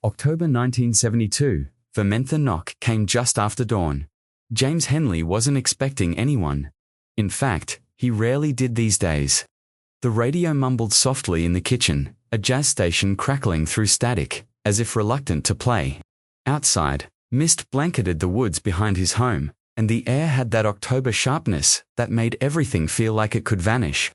October 1972, the knock came just after dawn. James Henley wasn't expecting anyone. In fact, he rarely did these days. The radio mumbled softly in the kitchen, a jazz station crackling through static, as if reluctant to play. Outside, mist blanketed the woods behind his home, and the air had that October sharpness that made everything feel like it could vanish.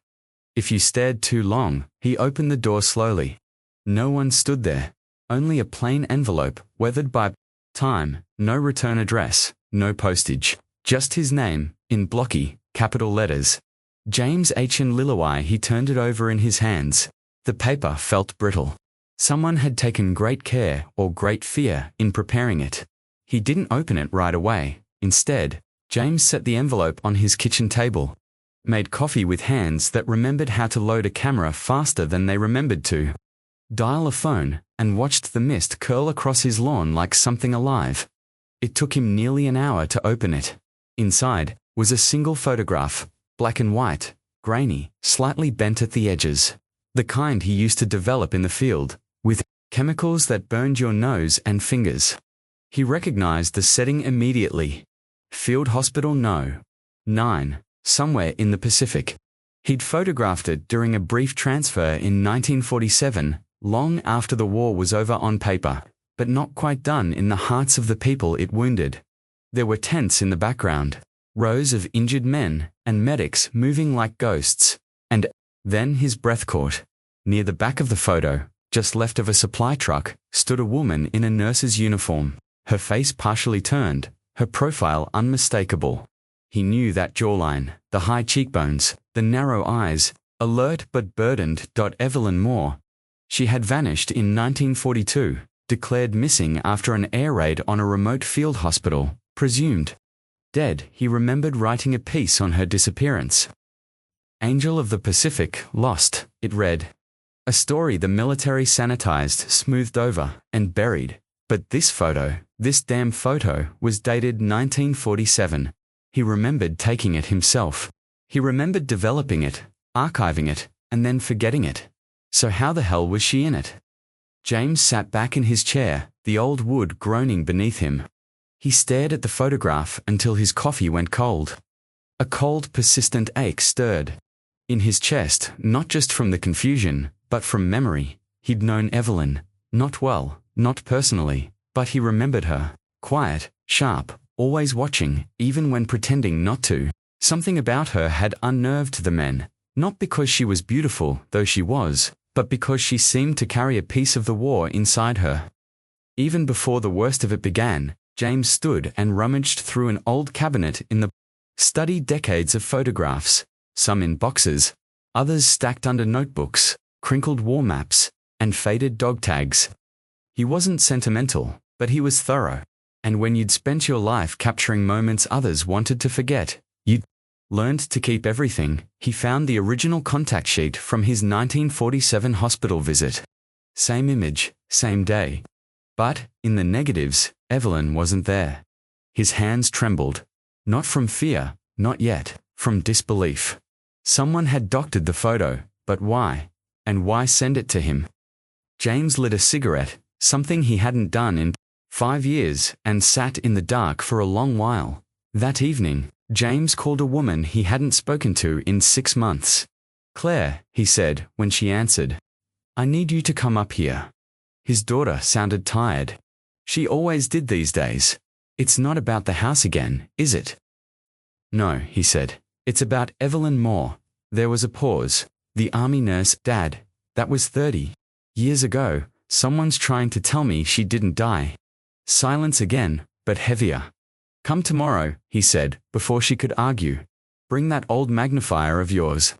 If you stared too long, he opened the door slowly. No one stood there. Only a plain envelope, weathered by time, no return address, no postage. Just his name, in blocky, capital letters. James H. and Lillawai. He turned it over in his hands. The paper felt brittle. Someone had taken great care or great fear in preparing it. He didn't open it right away. Instead, James set the envelope on his kitchen table. Made coffee with hands that remembered how to load a camera faster than they remembered to. Dial a phone, and watched the mist curl across his lawn like something alive. It took him nearly an hour to open it. Inside was a single photograph, black and white, grainy, slightly bent at the edges. The kind he used to develop in the field, with chemicals that burned your nose and fingers. He recognized the setting immediately. Field Hospital No. 9, somewhere in the Pacific. He'd photographed it during a brief transfer in 1947, long after the war was over on paper, but not quite done in the hearts of the people it wounded. There were tents in the background, rows of injured men and medics moving like ghosts, and then his breath caught. Near the back of the photo, just left of a supply truck, stood a woman in a nurse's uniform, her face partially turned, her profile unmistakable. He knew that jawline, the high cheekbones, the narrow eyes, alert but burdened. Evelyn Moore. She had vanished in 1942, declared missing after an air raid on a remote field hospital, presumed dead. He remembered writing a piece on her disappearance. Angel of the Pacific, lost, it read. A story the military sanitized, smoothed over, and buried. But this photo, this damn photo, was dated 1947. He remembered taking it himself. He remembered developing it, archiving it, and then forgetting it. So how the hell was she in it? James sat back in his chair, the old wood groaning beneath him. He stared at the photograph until his coffee went cold. A cold, persistent ache stirred in his chest, not just from the confusion, but from memory. He'd known Evelyn, not well, not personally, but he remembered her, quiet, sharp, always watching, even when pretending not to. Something about her had unnerved the men, not because she was beautiful, though she was, but because she seemed to carry a piece of the war inside her. Even before the worst of it began, James stood and rummaged through an old cabinet in the study, decades of photographs, some in boxes, others stacked under notebooks, crinkled war maps, and faded dog tags. He wasn't sentimental, but he was thorough. And when you'd spent your life capturing moments others wanted to forget, you'd learned to keep everything. He found the original contact sheet from his 1947 hospital visit. Same image, same day. But, in the negatives, Evelyn wasn't there. His hands trembled. Not from fear, not yet, from disbelief. Someone had doctored the photo, but why? And why send it to him? James lit a cigarette, something he hadn't done in 5 years, and sat in the dark for a long while. That evening, James called a woman he hadn't spoken to in 6 months. "Claire," he said when she answered. "I need you to come up here." His daughter sounded tired. She always did these days. "It's not about the house again, is it?" "No," he said. "It's about Evelyn Moore." There was a pause. "The army nurse, Dad. That was 30 years ago. Someone's trying to tell me she didn't die." Silence again, but heavier. "Come tomorrow," he said, before she could argue. "Bring that old magnifier of yours."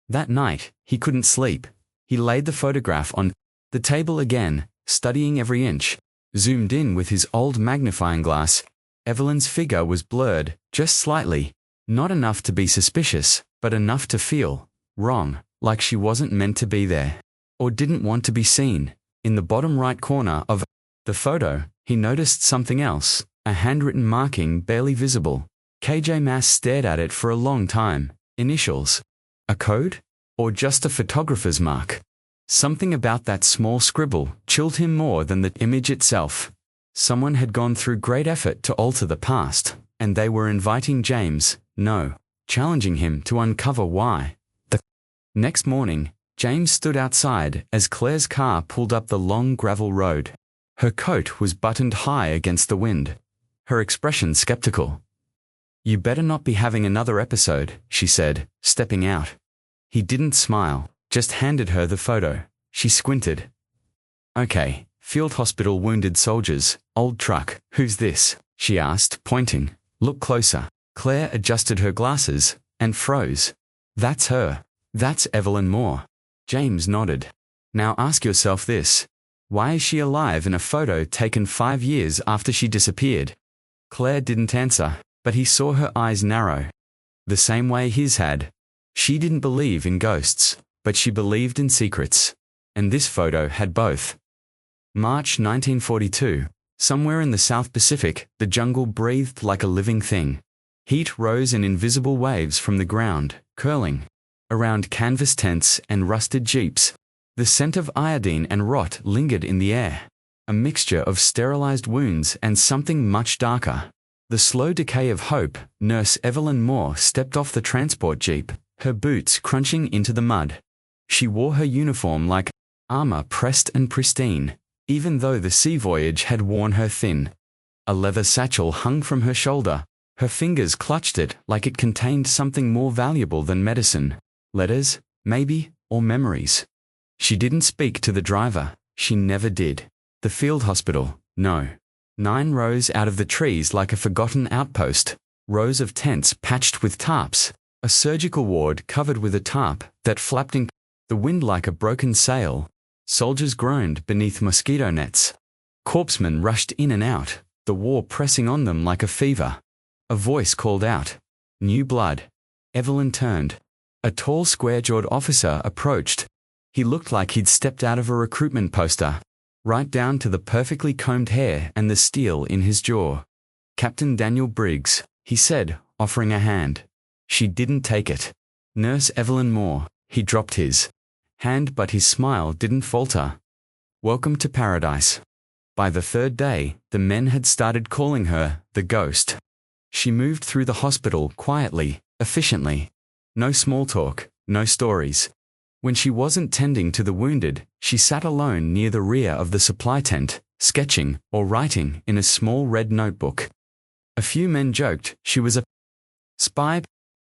That night, he couldn't sleep. He laid the photograph on the table again, studying every inch. Zoomed in with his old magnifying glass. Evelyn's figure was blurred, just slightly. Not enough to be suspicious, but enough to feel wrong, like she wasn't meant to be there. Or didn't want to be seen. In the bottom right corner of the photo, he noticed something else, a handwritten marking barely visible. KJ Mass stared at it for a long time. Initials. A code? Or just a photographer's mark? Something about that small scribble chilled him more than the image itself. Someone had gone through great effort to alter the past, and they were inviting James, no, challenging him to uncover why. The next morning, James stood outside as Claire's car pulled up the long gravel road. Her coat was buttoned high against the wind, her expression skeptical. "You better not be having another episode," she said, stepping out. He didn't smile, just handed her the photo. She squinted. "Okay, field hospital wounded soldiers, old truck. Who's this?" she asked, pointing. "Look closer." Claire adjusted her glasses and froze. "That's her. That's Evelyn Moore." James nodded. "Now ask yourself this. Why is she alive in a photo taken 5 years after she disappeared?" Claire didn't answer, but he saw her eyes narrow. The same way his had. She didn't believe in ghosts, but she believed in secrets. And this photo had both. March 1942. Somewhere in the South Pacific, the jungle breathed like a living thing. Heat rose in invisible waves from the ground, curling around canvas tents and rusted jeeps. The scent of iodine and rot lingered in the air, a mixture of sterilized wounds and something much darker. The slow decay of hope. Nurse Evelyn Moore stepped off the transport jeep, her boots crunching into the mud. She wore her uniform like armor, pressed and pristine, even though the sea voyage had worn her thin. A leather satchel hung from her shoulder. Her fingers clutched it like it contained something more valuable than medicine. Letters, maybe, or memories. She didn't speak to the driver. She never did. The field hospital, no. 9 rows out of the trees like a forgotten outpost. Rows of tents patched with tarps. A surgical ward covered with a tarp that flapped in the wind like a broken sail. Soldiers groaned beneath mosquito nets. Corpsmen rushed in and out, the war pressing on them like a fever. A voice called out, "New blood." Evelyn turned. A tall, square-jawed officer approached. He looked like he'd stepped out of a recruitment poster, right down to the perfectly combed hair and the steel in his jaw. "Captain Daniel Briggs," he said, offering a hand. She didn't take it. "Nurse Evelyn Moore." He dropped his hand, but his smile didn't falter. "Welcome to paradise." By the 3rd day, the men had started calling her the ghost. She moved through the hospital quietly, efficiently. No small talk, no stories. When she wasn't tending to the wounded, she sat alone near the rear of the supply tent, sketching or writing in a small red notebook. A few men joked she was a spy.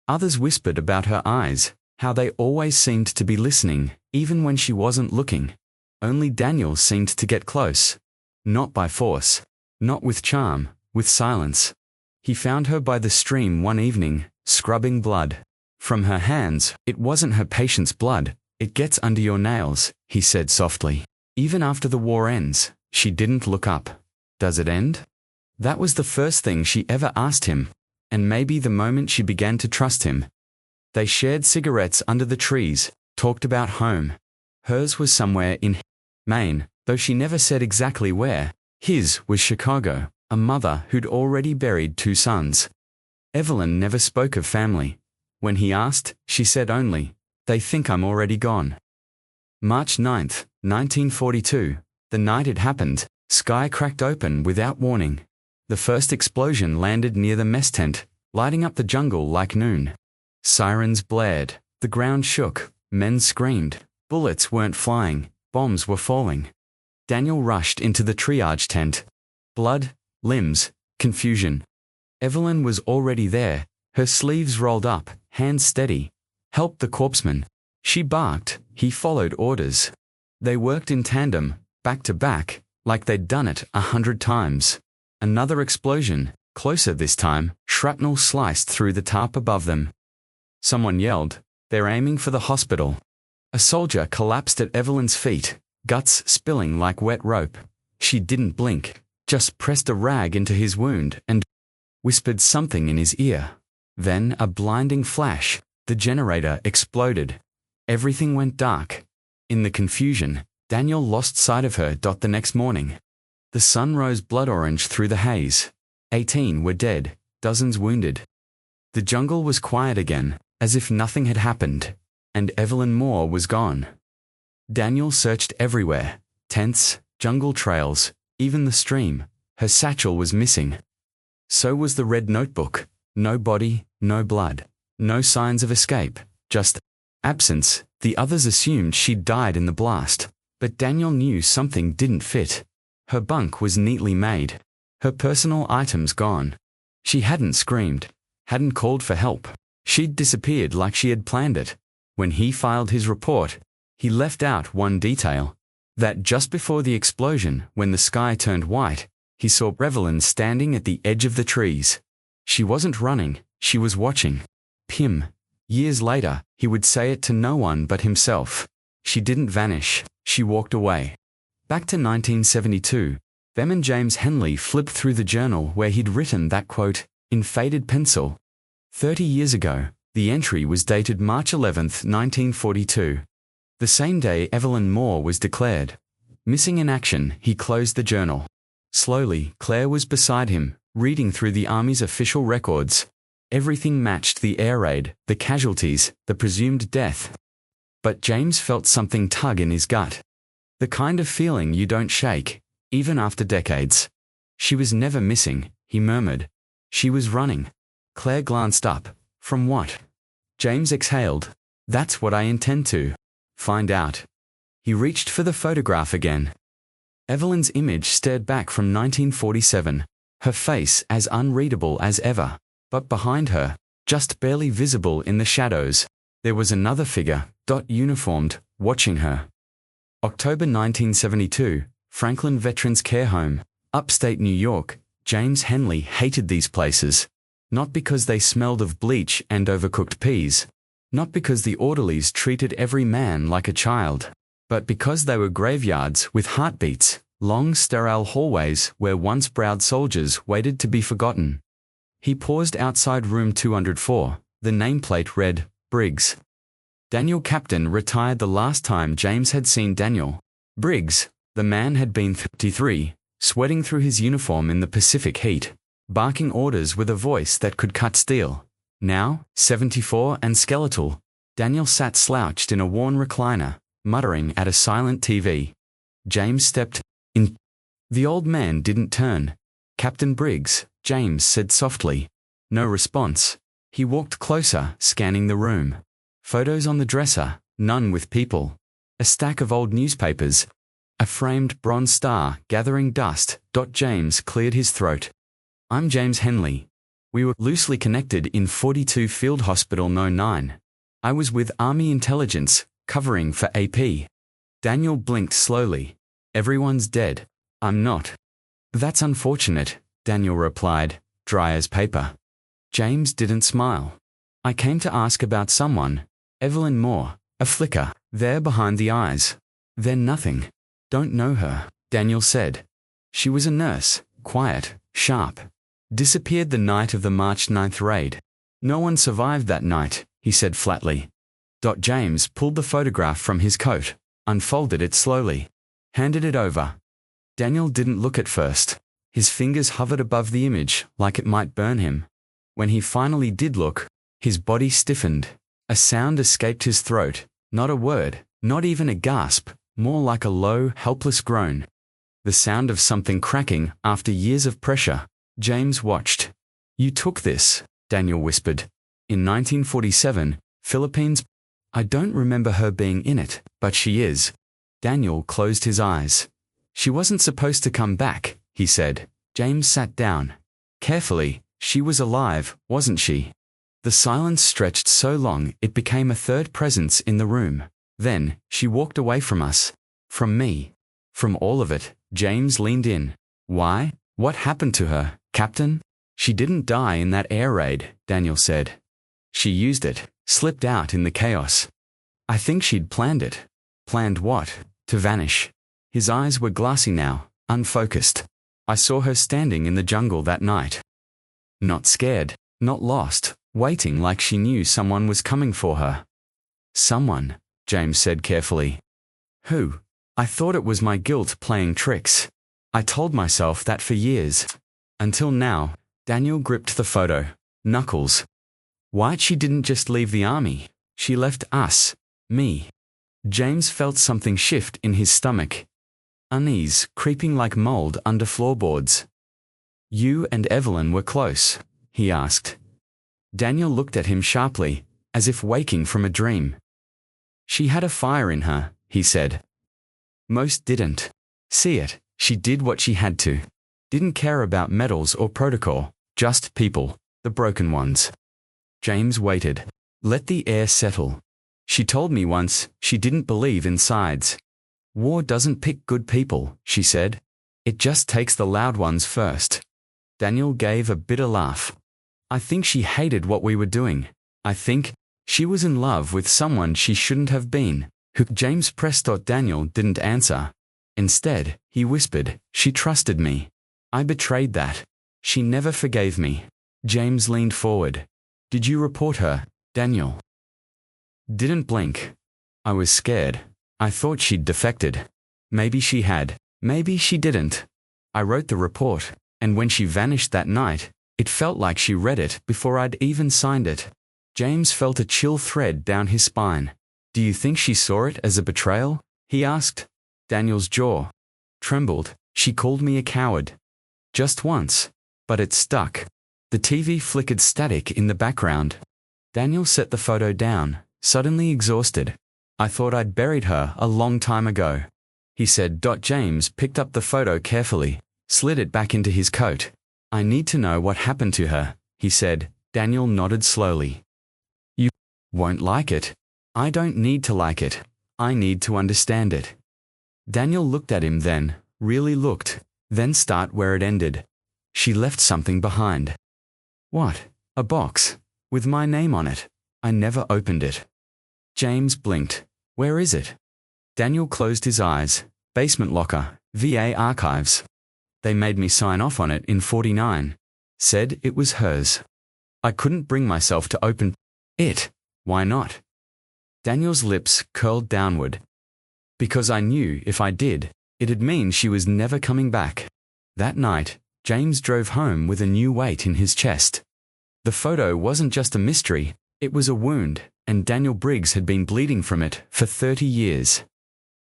Others whispered about her eyes, how they always seemed to be listening, even when she wasn't looking. Only Daniel seemed to get close. Not by force. Not with charm, with silence. He found her by the stream one evening, scrubbing blood from her hands. "It wasn't her patient's blood. It gets under your nails," he said softly. "Even after the war ends." She didn't look up. "Does it end?" That was the first thing she ever asked him, and maybe the moment she began to trust him. They shared cigarettes under the trees, talked about home. Hers was somewhere in Maine, though she never said exactly where. His was Chicago, a mother who'd already buried 2 sons. Evelyn never spoke of family. When he asked, she said only, "They think I'm already gone." March 9th, 1942. The night it happened, sky cracked open without warning. The first explosion landed near the mess tent, lighting up the jungle like noon. Sirens blared, the ground shook, men screamed. Bullets weren't flying, bombs were falling. Daniel rushed into the triage tent. Blood, limbs, confusion. Evelyn was already there, her sleeves rolled up, hands steady. "Help the corpsman." She barked. He followed orders. They worked in tandem, back to back, like they'd done it 100 times. Another explosion, closer this time. Shrapnel sliced through the tarp above them. Someone yelled, "They're aiming for the hospital." A soldier collapsed at Evelyn's feet, guts spilling like wet rope. She didn't blink, just pressed a rag into his wound and whispered something in his ear. Then a blinding flash. The generator exploded. Everything went dark. In the confusion, Daniel lost sight of her. The next morning, the sun rose blood orange through the haze. 18 were dead, dozens wounded. The jungle was quiet again, as if nothing had happened, and Evelyn Moore was gone. Daniel searched everywhere. Tents, jungle trails, even the stream. Her satchel was missing. So was the red notebook. No body, no blood. No signs of escape. Just absence. The others assumed she'd died in the blast. But Daniel knew something didn't fit. Her bunk was neatly made. Her personal items gone. She hadn't screamed. Hadn't called for help. She'd disappeared like she had planned it. When he filed his report, he left out one detail. That just before the explosion, when the sky turned white, he saw Evelyn standing at the edge of the trees. She wasn't running, she was watching. Him. Years later, he would say it to no one but himself. She didn't vanish, she walked away. Back to 1972, Them and James Henley flipped through the journal where he'd written that quote, in faded pencil. 30 years ago, the entry was dated March 11, 1942. The same day Evelyn Moore was declared missing in action, he closed the journal. Slowly, Claire was beside him, reading through the Army's official records. Everything matched the air raid, the casualties, the presumed death. But James felt something tug in his gut. The kind of feeling you don't shake, even after decades. She was never missing, he murmured. She was running. Claire glanced up. From what? James exhaled. That's what I intend to find out. He reached for the photograph again. Evelyn's image stared back from 1947, her face as unreadable as ever. But behind her, just barely visible in the shadows, there was another figure, uniformed, watching her. October 1972, Franklin Veterans Care Home, upstate New York. James Henley hated these places. Not because they smelled of bleach and overcooked peas. Not because the orderlies treated every man like a child. But because they were graveyards with heartbeats, long sterile hallways where once proud soldiers waited to be forgotten. He paused outside room 204. The nameplate read, Briggs. Daniel Captain retired the last time James had seen Daniel. Briggs, the man had been 33, sweating through his uniform in the Pacific heat, barking orders with a voice that could cut steel. Now, 74 and skeletal, Daniel sat slouched in a worn recliner, muttering at a silent TV. James stepped in. The old man didn't turn. Captain Briggs, James said softly. No response. He walked closer, scanning the room. Photos on the dresser, none with people. A stack of old newspapers. A framed bronze star gathering dust. James cleared his throat. I'm James Henley. We were loosely connected in 42 Field Hospital No. 9. I was with Army Intelligence, covering for AP. Daniel blinked slowly. Everyone's dead. I'm not. That's unfortunate, Daniel replied, dry as paper. James didn't smile. I came to ask about someone. Evelyn Moore, a flicker, there behind the eyes. Then nothing. Don't know her, Daniel said. She was a nurse, quiet, sharp. Disappeared the night of the March 9th raid. No one survived that night, he said flatly. James pulled the photograph from his coat, unfolded it slowly, handed it over. Daniel didn't look at first. His fingers hovered above the image like it might burn him. When he finally did look, his body stiffened. A sound escaped his throat, not a word, not even a gasp, more like a low, helpless groan. The sound of something cracking after years of pressure. James watched. You took this, Daniel whispered. In 1947, Philippines. I don't remember her being in it, but she is. Daniel closed his eyes. She wasn't supposed to come back, he said. James sat down. Carefully, she was alive, wasn't she? The silence stretched so long it became a third presence in the room. Then, she walked away from us. From me. From all of it. James leaned in. Why? What happened to her, Captain? She didn't die in that air raid, Daniel said. She used it, slipped out in the chaos. I think she'd planned it. Planned what? To vanish. His eyes were glassy now, unfocused. I saw her standing in the jungle that night. Not scared, not lost, waiting like she knew someone was coming for her. Someone, James said carefully. Who? I thought it was my guilt playing tricks. I told myself that for years. Until now. Daniel gripped the photo. Knuckles. Why she didn't just leave the army. She left us. Me. James felt something shift in his stomach. Unease creeping like mold under floorboards. "You and Evelyn were close?" he asked. Daniel looked at him sharply, as if waking from a dream. "She had a fire in her," he said. "Most didn't. See it, she did what she had to. Didn't care about medals or protocol, just people, the broken ones." James waited. Let the air settle. "She told me once she didn't believe in sides. War doesn't pick good people," she said. "It just takes the loud ones first." Daniel gave a bitter laugh. "I think she hated what we were doing. I think she was in love with someone she shouldn't have been." James pressed. Daniel didn't answer. Instead, he whispered, "She trusted me. I betrayed that. She never forgave me." James leaned forward. "Did you report her, Daniel?" Didn't blink. "I was scared. I thought she'd defected. Maybe she had. Maybe she didn't. I wrote the report, and when she vanished that night, it felt like she read it before I'd even signed it." James felt a chill thread down his spine. "Do you think she saw it as a betrayal?" he asked. Daniel's jaw trembled. "She called me a coward. Just once. But it stuck." The TV flickered static in the background. Daniel set the photo down, suddenly exhausted. "I thought I'd buried her a long time ago," he said. James picked up the photo carefully, slid it back into his coat. "I need to know what happened to her," he said. Daniel nodded slowly. "You won't like it." "I don't need to like it. I need to understand it." Daniel looked at him then, really looked, then start where it ended. "She left something behind." "What?" "A box. With my name on it. I never opened it." James blinked. "Where is it?" Daniel closed his eyes. "Basement locker, VA archives. They made me sign off on it in '49. Said it was hers. I couldn't bring myself to open it." "Why not?" Daniel's lips curled downward. "Because I knew if I did, it'd mean she was never coming back." That night, James drove home with a new weight in his chest. The photo wasn't just a mystery, it was a wound, and Daniel Briggs had been bleeding from it for 30 years.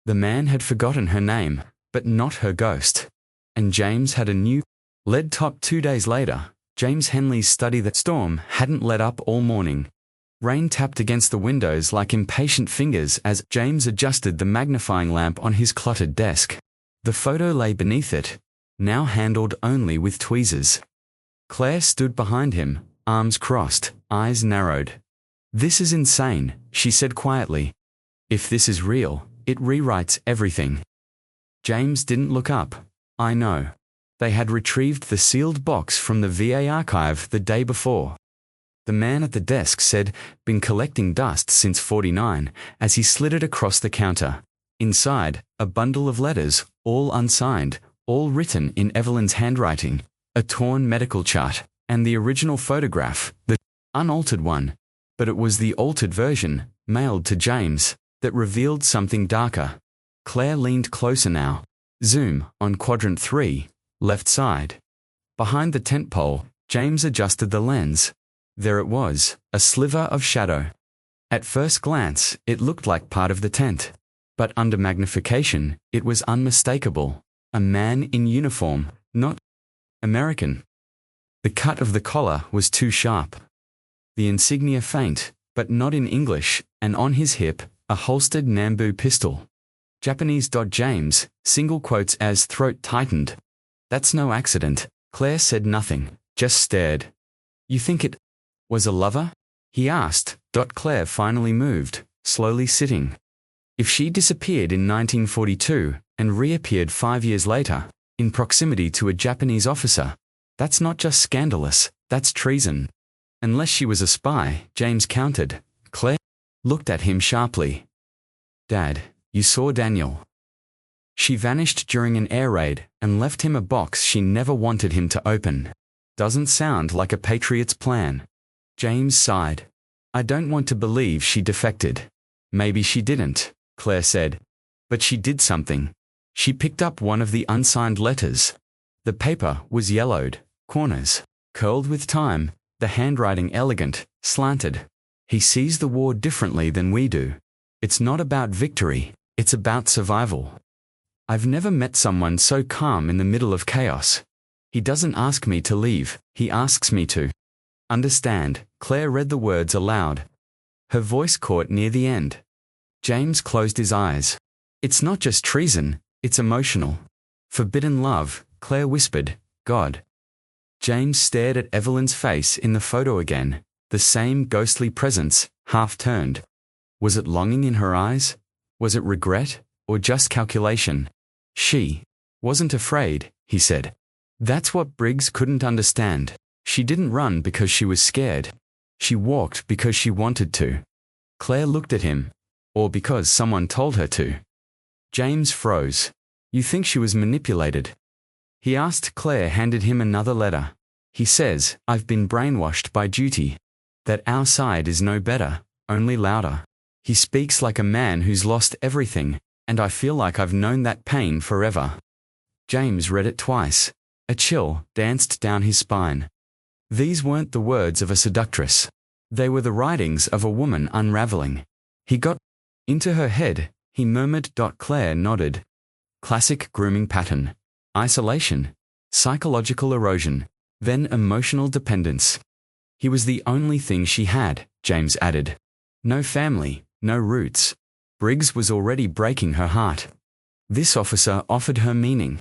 The man had forgotten her name, but not her ghost. And James had a new lead top. 2 days later, James Henley's study. The storm hadn't let up all morning. Rain tapped against the windows like impatient fingers as James adjusted the magnifying lamp on his cluttered desk. The photo lay beneath it, now handled only with tweezers. Claire stood behind him, arms crossed, eyes narrowed. "This is insane," she said quietly. "If this is real, it rewrites everything." James didn't look up. "I know." They had retrieved the sealed box from the VA archive the day before. The man at the desk said, "Been collecting dust since '49, as he slid it across the counter. Inside, a bundle of letters, all unsigned, all written in Evelyn's handwriting, a torn medical chart, and the original photograph, the unaltered one. But it was the altered version, mailed to James, that revealed something darker." Claire leaned closer now. Zoom on quadrant 3, left side. Behind the tent pole, James adjusted the lens. There it was, a sliver of shadow. At first glance, it looked like part of the tent. But under magnification, it was unmistakable. A man in uniform, not American. The cut of the collar was too sharp. The insignia faint, but not in English, and on his hip, a holstered Nambu pistol. Japanese. James, single quotes as throat tightened. "That's no accident." Claire said nothing, just stared. "You think it was a lover?" he asked. Claire finally moved, slowly sitting. "If she disappeared in 1942 and reappeared 5 years later, in proximity to a Japanese officer, that's not just scandalous, that's treason." "Unless she was a spy," James countered. Claire looked at him sharply. "Dad, you saw Daniel. She vanished during an air raid and left him a box she never wanted him to open. Doesn't sound like a patriot's plan." James sighed. "I don't want to believe she defected." "Maybe she didn't," Claire said. "But she did something. She picked up one of the unsigned letters. The paper was yellowed, corners curled with time, the handwriting elegant, slanted. He sees the war differently than we do. It's not about victory, it's about survival. I've never met someone so calm in the middle of chaos. He doesn't ask me to leave, he asks me to understand. Claire read the words aloud. Her voice caught near the end. James closed his eyes. It's not just treason, it's emotional. Forbidden love, Claire whispered, God. James stared at Evelyn's face in the photo again, the same ghostly presence, half turned. Was it longing in her eyes? Was it regret, or just calculation? She wasn't afraid, he said. That's what Briggs couldn't understand. She didn't run because she was scared. She walked because she wanted to. Claire looked at him, or because someone told her to. James froze. You think she was manipulated? He asked. Claire handed him another letter. He says, I've been brainwashed by duty. That our side is no better, only louder. He speaks like a man who's lost everything, and I feel like I've known that pain forever. James read it twice. A chill danced down his spine. These weren't the words of a seductress. They were the writings of a woman unraveling. He got into her head, he murmured. Claire nodded. Classic grooming pattern. Isolation. Psychological erosion. Then emotional dependence. He was the only thing she had, James added. No family, no roots. Briggs was already breaking her heart. This officer offered her meaning.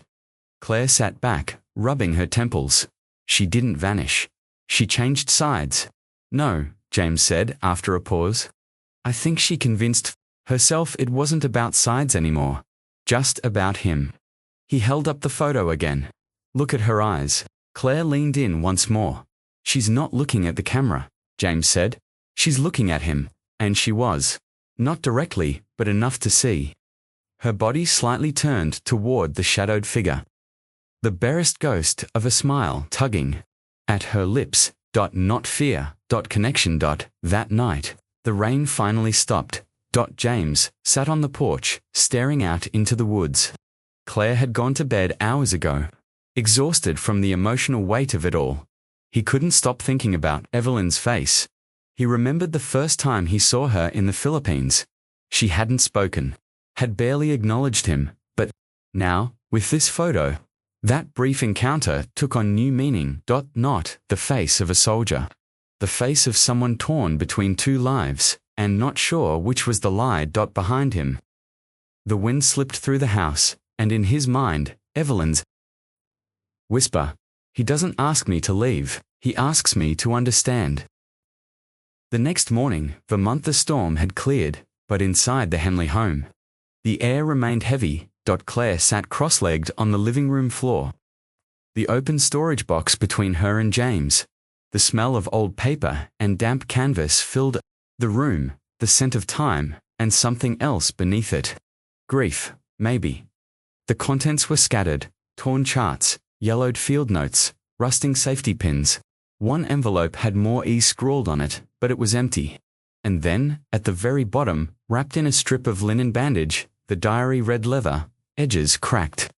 Claire sat back, rubbing her temples. She didn't vanish. She changed sides. No, James said after a pause. I think she convinced herself it wasn't about sides anymore. Just about him. He held up the photo again. Look at her eyes. Claire leaned in once more. She's not looking at the camera, James said. She's looking at him, and she was. Not directly, but enough to see. Her body slightly turned toward the shadowed figure. The barest ghost of a smile tugging at her lips. Not fear. Connection. That night, the rain finally stopped. James sat on the porch, staring out into the woods. Claire had gone to bed hours ago, exhausted from the emotional weight of it all. He couldn't stop thinking about Evelyn's face. He remembered the first time he saw her in the Philippines. She hadn't spoken, had barely acknowledged him, but now, with this photo, that brief encounter took on new meaning. Not the face of a soldier. The face of someone torn between two lives, and not sure which was the lie. Behind him. The wind slipped through the house, and in his mind, Evelyn's whisper. He doesn't ask me to leave, he asks me to understand. The next morning, the storm had cleared, but inside the Henley home, the air remained heavy. Claire sat cross-legged on the living room floor. The open storage box between her and James. The smell of old paper and damp canvas filled the room, the scent of time, and something else beneath it. Grief, maybe. The contents were scattered, torn charts, yellowed field notes, rusting safety pins. One envelope had more E scrawled on it, but it was empty. And then, at the very bottom, wrapped in a strip of linen bandage, the diary read leather, edges cracked.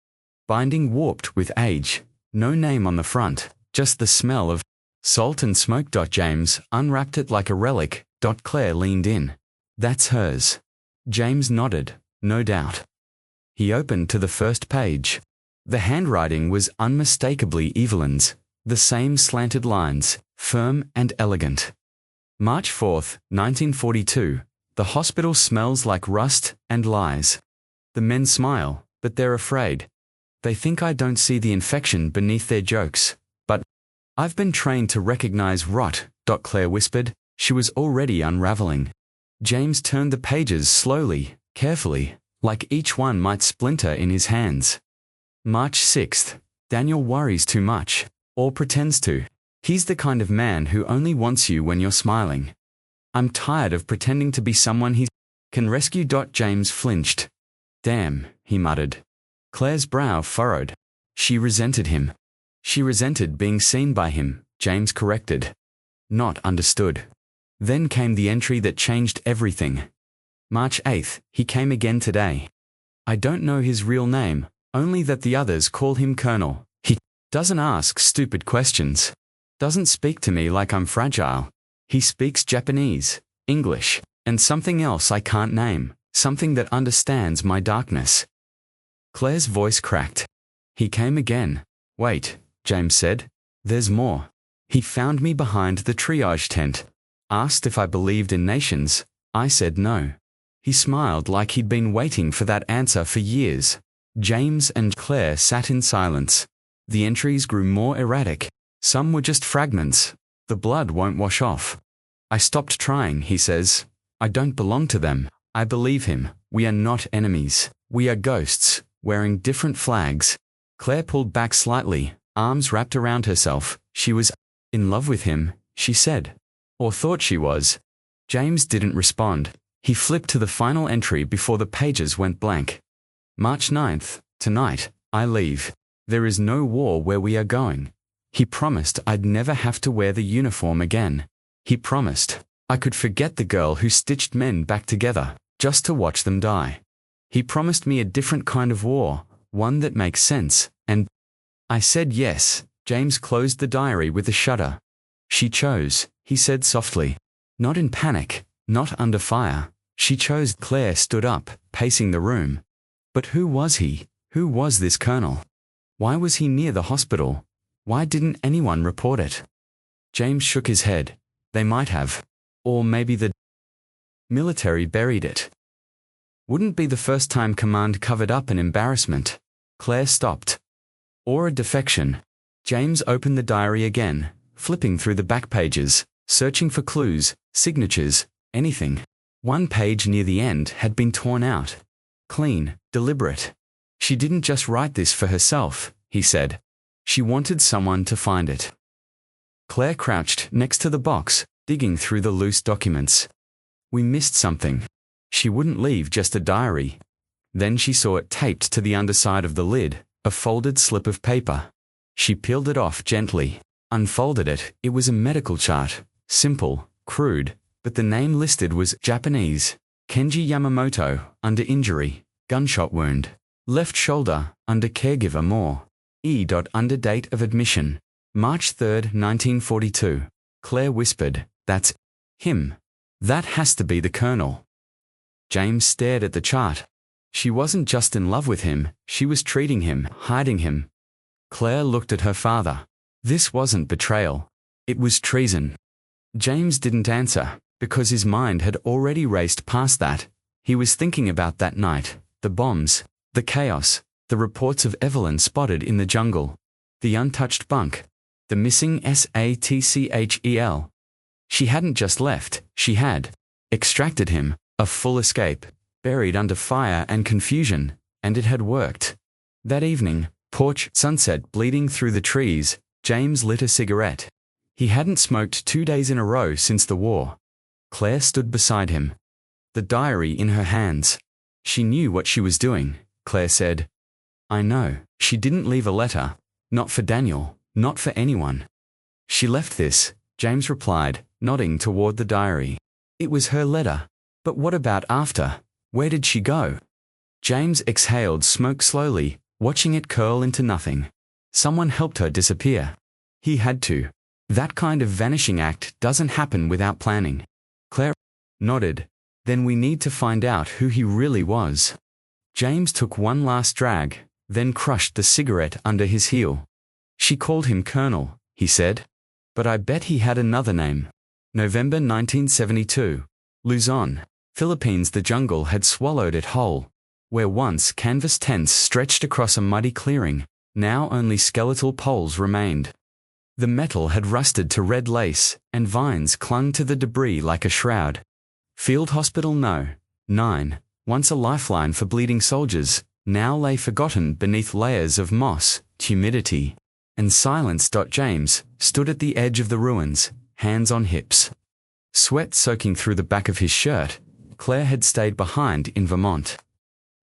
Binding warped with age, no name on the front, just the smell of salt and smoke. James unwrapped it like a relic. Claire leaned in. That's hers. James nodded, no doubt. He opened to the first page. The handwriting was unmistakably Evelyn's, the same slanted lines, firm and elegant. March 4th, 1942. The hospital smells like rust and lies. The men smile, but they're afraid. They think I don't see the infection beneath their jokes. But I've been trained to recognize rot. Claire whispered. She was already unraveling. James turned the pages slowly, carefully, like each one might splinter in his hands. March 6th. Daniel worries too much, or pretends to. He's the kind of man who only wants you when you're smiling. I'm tired of pretending to be someone he can rescue. James flinched. Damn, he muttered. Claire's brow furrowed. She resented him. She resented being seen by him, James corrected. Not understood. Then came the entry that changed everything. March 8th, he came again today. I don't know his real name, only that the others call him Colonel. He doesn't ask stupid questions. Doesn't speak to me like I'm fragile. He speaks Japanese, English, And something else I can't name, something that understands my darkness. Claire's voice cracked. He came again. Wait, James said. There's more. He found me behind the triage tent. Asked if I believed in nations. I said no. He smiled like he'd been waiting for that answer for years. James and Claire sat in silence. The entries grew more erratic. Some were just fragments. The blood won't wash off. I stopped trying, he says. I don't belong to them. I believe him. We are not enemies. We are ghosts, wearing different flags. Claire pulled back slightly, arms wrapped around herself. She was in love with him, she said. Or thought she was. James didn't respond. He flipped to the final entry before the pages went blank. March 9th, tonight, I leave. There is no war where we are going. He promised I'd never have to wear the uniform again. He promised I could forget the girl who stitched men back together, just to watch them die. He promised me a different kind of war, one that makes sense, and I said yes. James closed the diary with a shudder. She chose, he said softly. Not in panic, not under fire. She chose. Claire stood up, pacing the room. But who was he? Who was this colonel? Why was he near the hospital? Why didn't anyone report it? James shook his head. They might have. Or maybe the military buried it. Wouldn't be the first time command covered up an embarrassment. Claire stopped. Or a defection. James opened the diary again, flipping through the back pages, searching for clues, signatures, anything. One page near the end had been torn out. Clean, deliberate. She didn't just write this for herself, he said. She wanted someone to find it. Claire crouched next to the box, digging through the loose documents. We missed something. She wouldn't leave just a diary. Then she saw it taped to the underside of the lid, a folded slip of paper. She peeled it off gently, unfolded it. It was a medical chart, simple, crude, but the name listed was Japanese. Kenji Yamamoto, under injury, gunshot wound. Left shoulder, under caregiver more. Under date of admission. March 3rd, 1942. Claire whispered, that's him. That has to be the colonel. James stared at the chart. She wasn't just in love with him, she was treating him, hiding him. Claire looked at her father. This wasn't betrayal. It was treason. James didn't answer, because his mind had already raced past that. He was thinking about that night, the bombs, the chaos, the reports of Evelyn spotted in the jungle, the untouched bunk, the missing SATCHEL. She hadn't just left, she had extracted him, a full escape, buried under fire and confusion, and it had worked. That evening, porch, sunset bleeding through the trees, James lit a cigarette. He hadn't smoked 2 days in a row since the war. Claire stood beside him, the diary in her hands. She knew what she was doing, Claire said. I know. She didn't leave a letter. Not for Daniel, not for anyone. She left this, James replied, nodding toward the diary. It was her letter. But what about after? Where did she go? James exhaled smoke slowly, watching it curl into nothing. Someone helped her disappear. He had to. That kind of vanishing act doesn't happen without planning. Claire nodded. Then we need to find out who he really was. James took one last drag, then crushed the cigarette under his heel. She called him Colonel, he said. But I bet he had another name. November 1972. Luzon, Philippines. The jungle had swallowed it whole. Where once canvas tents stretched across a muddy clearing, now only skeletal poles remained. The metal had rusted to red lace, and vines clung to the debris like a shroud. Field Hospital No. 9, once a lifeline for bleeding soldiers, now lay forgotten beneath layers of moss, humidity, and silence. James stood at the edge of the ruins, hands on hips. Sweat soaking through the back of his shirt. Claire had stayed behind in Vermont.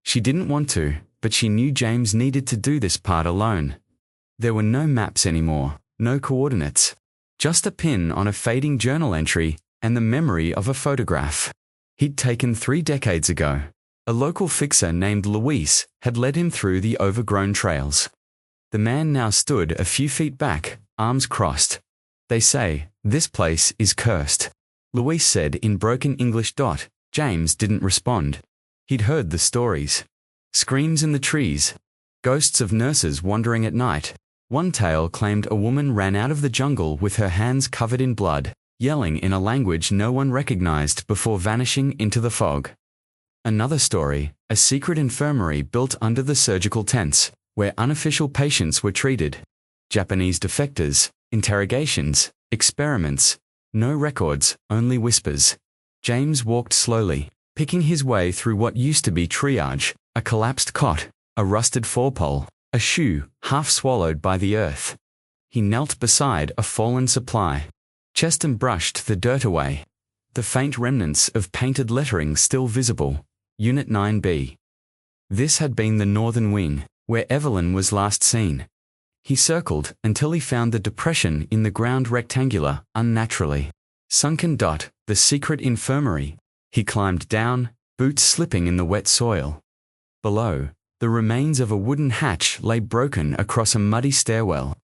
She didn't want to, but she knew James needed to do this part alone. There were no maps anymore, no coordinates. Just a pin on a fading journal entry and the memory of a photograph he'd taken 3 decades ago. A local fixer named Luis had led him through the overgrown trails. The man now stood a few feet back, arms crossed. They say, this place is cursed. Luis said in broken English. James didn't respond. He'd heard the stories. Screams in the trees. Ghosts of nurses wandering at night. One tale claimed a woman ran out of the jungle with her hands covered in blood, yelling in a language no one recognized before vanishing into the fog. Another story, a secret infirmary built under the surgical tents, where unofficial patients were treated. Japanese defectors, interrogations, experiments. No records, only whispers. James walked slowly, picking his way through what used to be triage, a collapsed cot, a rusted four-pole, a shoe half swallowed by the earth. He knelt beside a fallen supply. Cheston brushed the dirt away. The faint remnants of painted lettering still visible. Unit 9B. This had been the northern wing, where Evelyn was last seen. He circled until he found the depression in the ground rectangular, unnaturally. Sunken dot, the secret infirmary. He climbed down, boots slipping in the wet soil. Below, the remains of a wooden hatch lay broken across a muddy stairwell.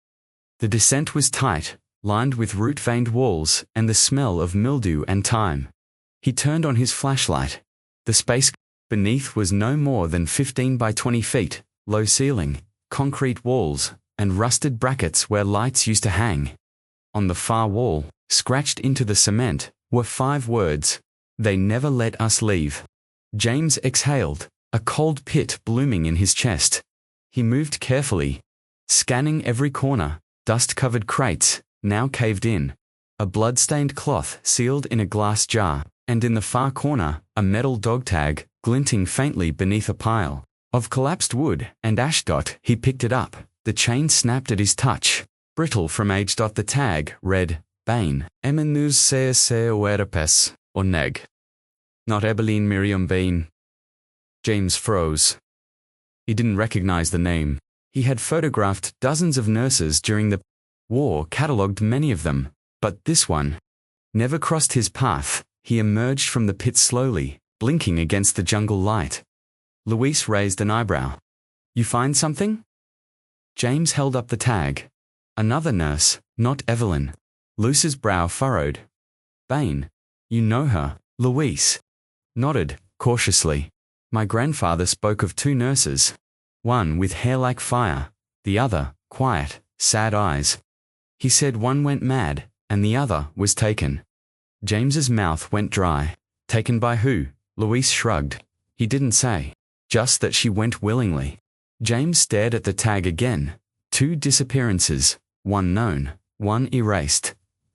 The descent was tight, lined with root-veined walls and the smell of mildew and time. He turned on his flashlight. The space beneath was no more than 15 by 20 feet, low ceiling, concrete walls, and rusted brackets where lights used to hang. On the far wall, scratched into the cement, were 5 words. They never let us leave. James exhaled, a cold pit blooming in his chest. He moved carefully, scanning every corner. Dust-covered crates, now caved in. A blood-stained cloth sealed in a glass jar, and in the far corner, a metal dog tag, glinting faintly beneath a pile of collapsed wood and ash. He picked it up. The chain snapped at his touch. Brittle from age. The tag read, Bane, Emenus se uerapes, or neg. Not Evelyn Miriam Bean. James froze. He didn't recognize the name. He had photographed dozens of nurses during the war, catalogued many of them, but this one never crossed his path. He emerged from the pit slowly, blinking against the jungle light. Louise raised an eyebrow. You find something? James held up the tag. Another nurse, not Evelyn. Luce's brow furrowed. Bane. You know her. Louise nodded, cautiously. My grandfather spoke of 2 nurses. One with hair like fire, the other, quiet, sad eyes. He said one went mad, and the other was taken. James's mouth went dry. Taken by who? Louise shrugged. He didn't say. Just that she went willingly. James stared at the tag again. 2 disappearances, one known, one erased.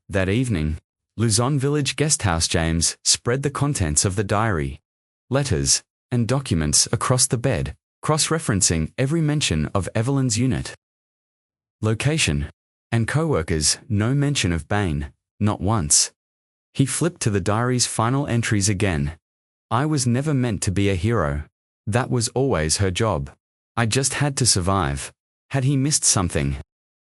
That evening, Luzon Village Guesthouse. James spread the contents of the diary. Letters and documents across the bed, cross-referencing every mention of Evelyn's unit. Location and co-workers, no mention of Bane, not once. He flipped to the diary's final entries again. I was never meant to be a hero. That was always her job. I just had to survive. Had he missed something?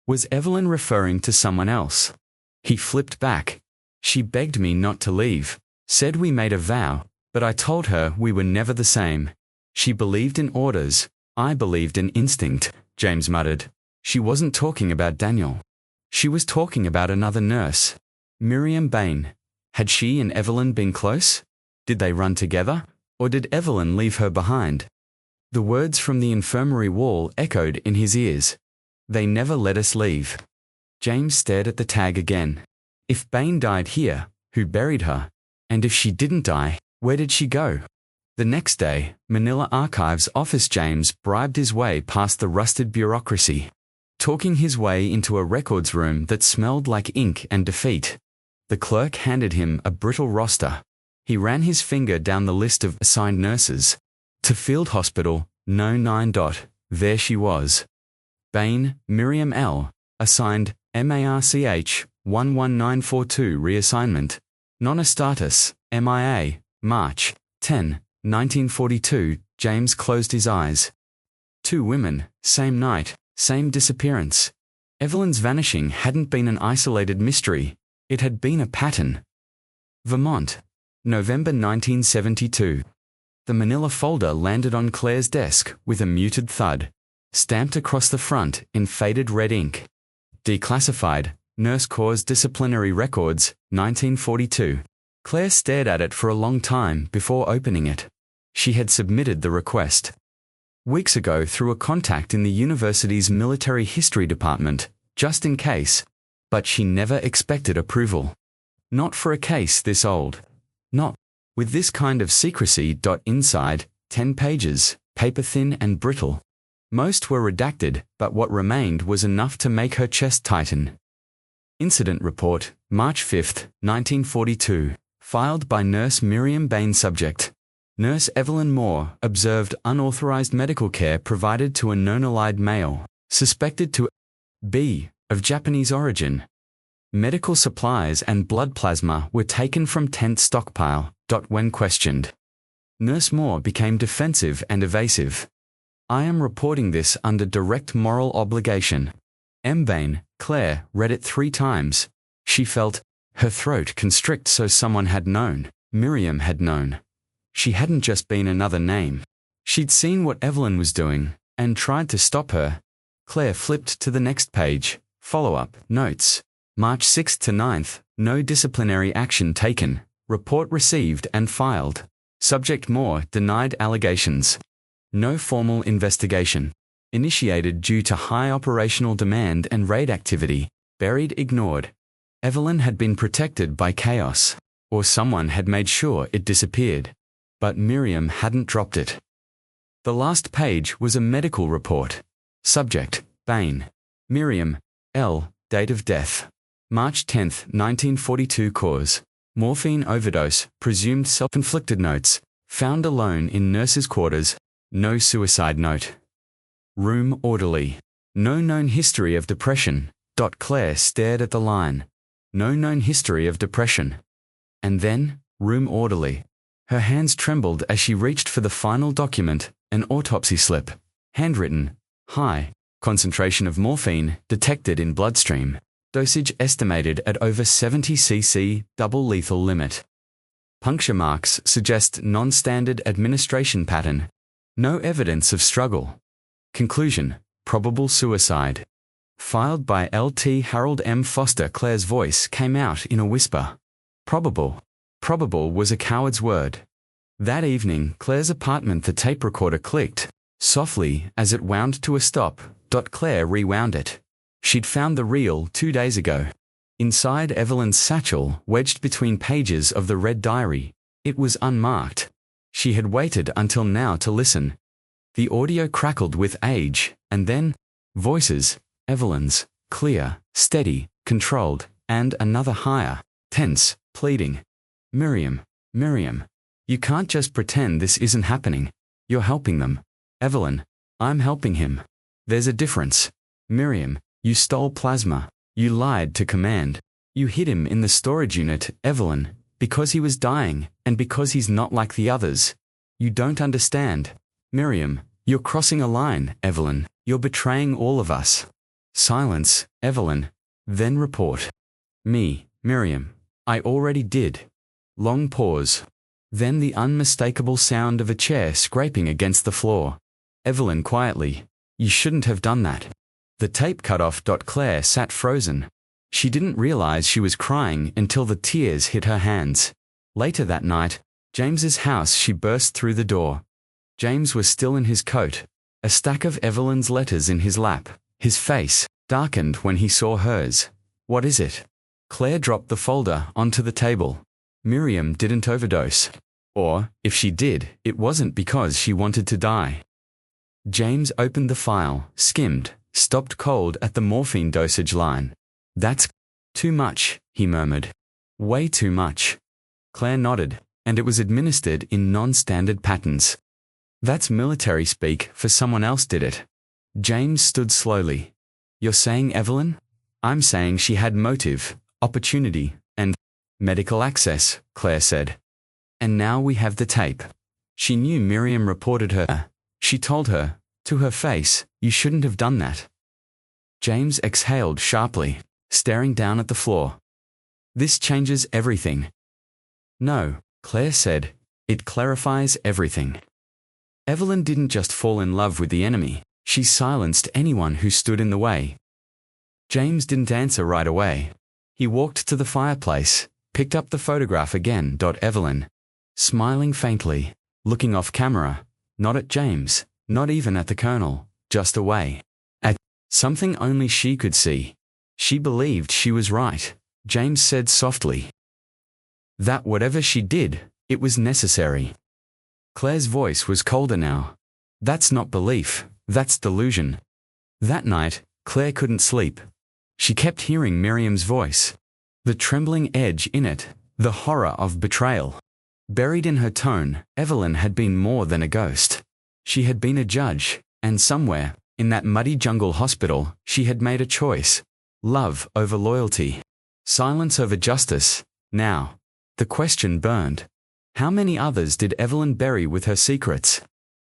Was Evelyn referring to someone else? He flipped back. She begged me not to leave, said we made a vow, but I told her we were never the same. She believed in orders. I believed in instinct, James muttered. She wasn't talking about Daniel. She was talking about another nurse. Miriam Bane. Had she and Evelyn been close? Did they run together? Or did Evelyn leave her behind? The words from the infirmary wall echoed in his ears. They never let us leave. James stared at the tag again. If Bane died here, who buried her? And if she didn't die, where did she go? The next day, Manila Archives office. James bribed his way past the rusted bureaucracy, talking his way into a records room that smelled like ink and defeat. The clerk handed him a brittle roster. He ran his finger down the list of assigned nurses. To Field Hospital, No 9. There she was. Bane, Miriam L. Assigned, MARCH, 11942 reassignment. Non-status, MIA, March 10, 1942. James closed his eyes. 2 women, same night, same disappearance. Evelyn's vanishing hadn't been an isolated mystery. It had been a pattern. Vermont, November 1972. The manila folder landed on Claire's desk with a muted thud, stamped across the front in faded red ink. Declassified, Nurse Corps Disciplinary Records, 1942. Claire stared at it for a long time before opening it. She had submitted the request weeks ago through a contact in the university's military history department, just in case, but she never expected approval. Not for a case this old. Not with this kind of secrecy. Inside, 10 pages, paper thin and brittle. Most were redacted, but what remained was enough to make her chest tighten. Incident Report, March 5, 1942, filed by Nurse Miriam Bain. Subject: Nurse Evelyn Moore observed unauthorized medical care provided to a known allied male, suspected to be of Japanese origin. Medical supplies and blood plasma were taken from tent stockpile. When questioned, Nurse Moore became defensive and evasive. I am reporting this under direct moral obligation. M. Bain. Claire read it 3 times. She felt her throat constrict, so someone had known. Miriam had known. She hadn't just been another name. She'd seen what Evelyn was doing and tried to stop her. Claire flipped to the next page. Follow-up. Notes. March 6 to 9th. No disciplinary action taken. Report received and filed. Subject: Moore denied allegations. No formal investigation initiated due to high operational demand and raid activity. Buried, ignored. Evelyn had been protected by chaos, or someone had made sure it disappeared. But Miriam hadn't dropped it. The last page was a medical report. Subject: Bain. Miriam, L. Date of death: March 10, 1942. Cause: morphine overdose, presumed self-inflicted. Notes: found alone in nurse's quarters. No suicide note. Room orderly. No known history of depression. Claire stared at the line. No known history of depression. And then, room orderly. Her hands trembled as she reached for the final document, an autopsy slip. Handwritten. High concentration of morphine detected in bloodstream. Dosage estimated at over 70 cc, double lethal limit. Puncture marks suggest non-standard administration pattern. No evidence of struggle. Conclusion: probable suicide. Filed by L.T. Harold M. Foster. Claire's voice came out in a whisper. Probable. Probable was a coward's word. That evening, Claire's apartment, the tape recorder clicked softly as it wound to a stop. Claire rewound it. She'd found the reel 2 days ago. Inside Evelyn's satchel, wedged between pages of the red diary. It was unmarked. She had waited until now to listen. The audio crackled with age, and then voices. Evelyn's, clear, steady, controlled, and another higher, tense, pleading. Miriam, Miriam, you can't just pretend this isn't happening. You're helping them. Evelyn, I'm helping him. There's a difference. Miriam, you stole plasma. You lied to command. You hid him in the storage unit, Evelyn, because he was dying, and because he's not like the others. You don't understand. Miriam, you're crossing a line, Evelyn. You're betraying all of us. Silence, Evelyn. Then report. Me, Miriam. I already did. Long pause. Then the unmistakable sound of a chair scraping against the floor. Evelyn quietly. You shouldn't have done that. The tape cut off. Claire sat frozen. She didn't realize she was crying until the tears hit her hands. Later that night, James's house, she burst through the door. James was still in his coat, a stack of Evelyn's letters in his lap. His face darkened when he saw hers. What is it? Claire dropped the folder onto the table. Miriam didn't overdose. Or, if she did, it wasn't because she wanted to die. James opened the file, skimmed, stopped cold at the morphine dosage line. That's too much, he murmured. Way too much. Claire nodded, and it was administered in non-standard patterns. That's military speak for someone else did it. James stood slowly. You're saying Evelyn? I'm saying she had motive, opportunity, and medical access, Claire said. And now we have the tape. She knew Miriam reported her. She told her, to her face, you shouldn't have done that. James exhaled sharply, staring down at the floor. This changes everything. No, Claire said. It clarifies everything. Evelyn didn't just fall in love with the enemy. She silenced anyone who stood in the way. James didn't answer right away. He walked to the fireplace, picked up the photograph again. Evelyn, smiling faintly, looking off camera, not at James, not even at the Colonel, just away. At something only she could see. She believed she was right, James said softly. That whatever she did, it was necessary. Claire's voice was colder now. That's not belief, that's delusion. That night, Claire couldn't sleep. She kept hearing Miriam's voice. The trembling edge in it, the horror of betrayal. Buried in her tone, Evelyn had been more than a ghost. She had been a judge, and somewhere, in that muddy jungle hospital, she had made a choice. Love over loyalty. Silence over justice. Now, the question burned. How many others did Evelyn bury with her secrets?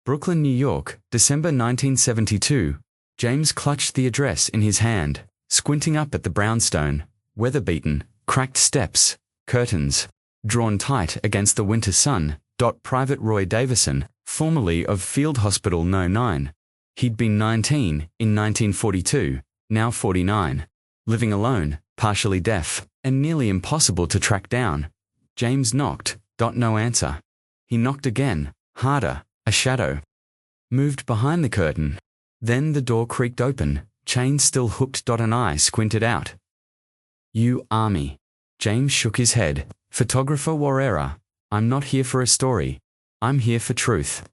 Brooklyn, New York, December 1972. James clutched the address in his hand, squinting up at the brownstone, weather-beaten, cracked steps, curtains, drawn tight against the winter sun. Private Roy Davison, formerly of Field Hospital No. 9. He'd been 19 in 1942, now 49. Living alone, partially deaf, and nearly impossible to track down. James knocked. No answer. He knocked again, harder, a shadow. Moved behind the curtain. Then the door creaked open, chain still hooked. An eye squinted out. You Army. James shook his head. Photographer Warrera. I'm not here for a story. I'm here for truth.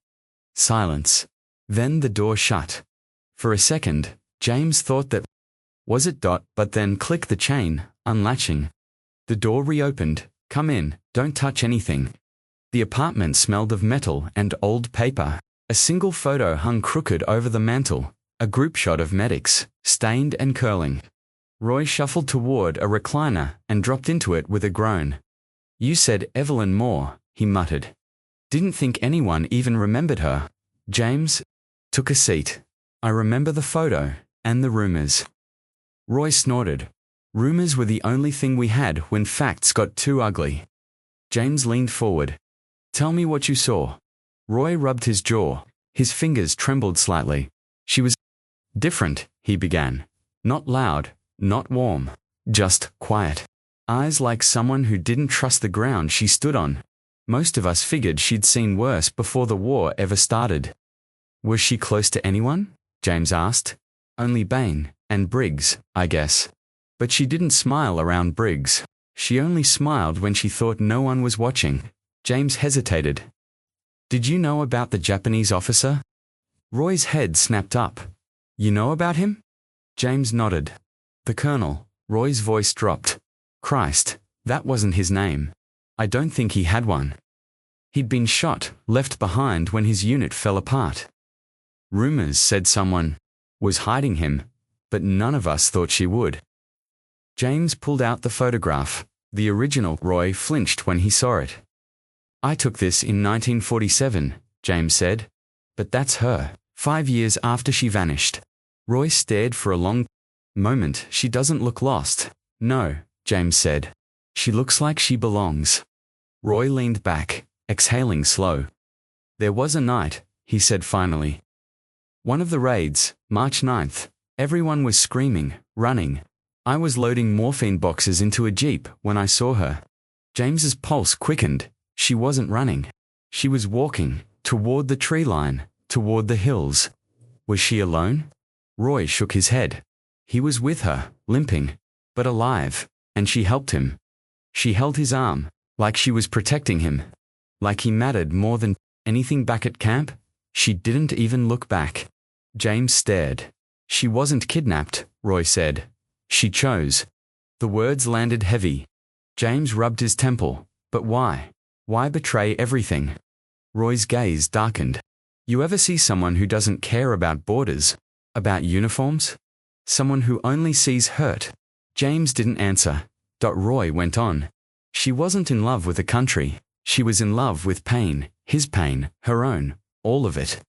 Silence. Then the door shut. For a second, James thought that was it. But then click the chain, unlatching. The door reopened. Come in, don't touch anything. The apartment smelled of metal and old paper. A single photo hung crooked over the mantel, a group shot of medics, stained and curling. Roy shuffled toward a recliner and dropped into it with a groan. You said Evelyn Moore, he muttered. Didn't think anyone even remembered her. James took a seat. I remember the photo, and the rumors. Roy snorted. Rumors were the only thing we had when facts got too ugly. James leaned forward. Tell me what you saw. Roy rubbed his jaw. His fingers trembled slightly. She was different, he began. Not loud, not warm, just quiet. Eyes like someone who didn't trust the ground she stood on. Most of us figured she'd seen worse before the war ever started. Was she close to anyone? James asked. Only Bain and Briggs, I guess. But she didn't smile around Briggs. She only smiled when she thought no one was watching. James hesitated. Did you know about the Japanese officer? Roy's head snapped up. You know about him? James nodded. The Colonel. Roy's voice dropped. Christ, that wasn't his name. I don't think he had one. He'd been shot, left behind when his unit fell apart. Rumors said someone was hiding him, but none of us thought she would. James pulled out the photograph, the original. Roy flinched when he saw it. I took this in 1947, James said. But that's her, 5 years after she vanished. Roy stared for a long moment. She doesn't look lost. No, James said. She looks like she belongs. Roy leaned back, exhaling slow. There was a night, he said finally. One of the raids, March 9th. Everyone was screaming, running. I was loading morphine boxes into a jeep when I saw her. James's pulse quickened. She wasn't running. She was walking, toward the tree line, toward the hills. Was she alone? Roy shook his head. He was with her, limping, but alive, and she helped him. She held his arm, like she was protecting him. Like he mattered more than anything back at camp. She didn't even look back. James stared. She wasn't kidnapped, Roy said. She chose. The words landed heavy. James rubbed his temple. But why? Why betray everything? Roy's gaze darkened. You ever see someone who doesn't care about borders? About uniforms? Someone who only sees hurt? James didn't answer. Roy went on. She wasn't in love with a country. She was in love with pain, his pain, her own, all of it.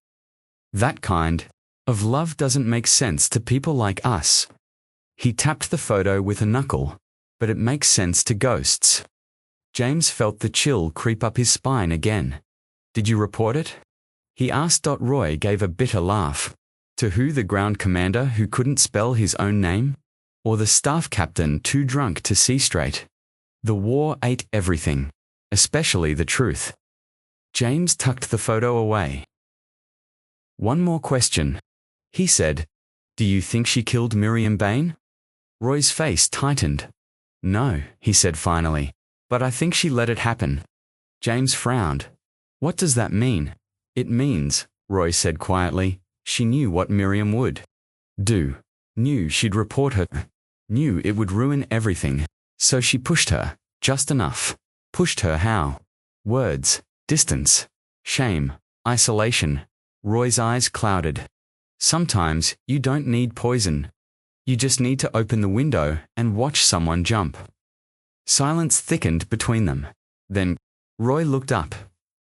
That kind of love doesn't make sense to people like us. He tapped the photo with a knuckle. But it makes sense to ghosts. James felt the chill creep up his spine again. Did you report it? He asked. Roy gave a bitter laugh. To who? The ground commander who couldn't spell his own name? Or the staff captain too drunk to see straight? The war ate everything, especially the truth. James tucked the photo away. One more question, he said. Do you think she killed Miriam Bain? Roy's face tightened. No, he said finally, but I think she let it happen. James frowned. What does that mean? It means, Roy said quietly, she knew what Miriam would do. Knew she'd report her. Knew it would ruin everything. So she pushed her, just enough. Pushed her how? Words, distance, shame, isolation. Roy's eyes clouded. Sometimes you don't need poison. You just need to open the window and watch someone jump. Silence thickened between them. Then, Roy looked up.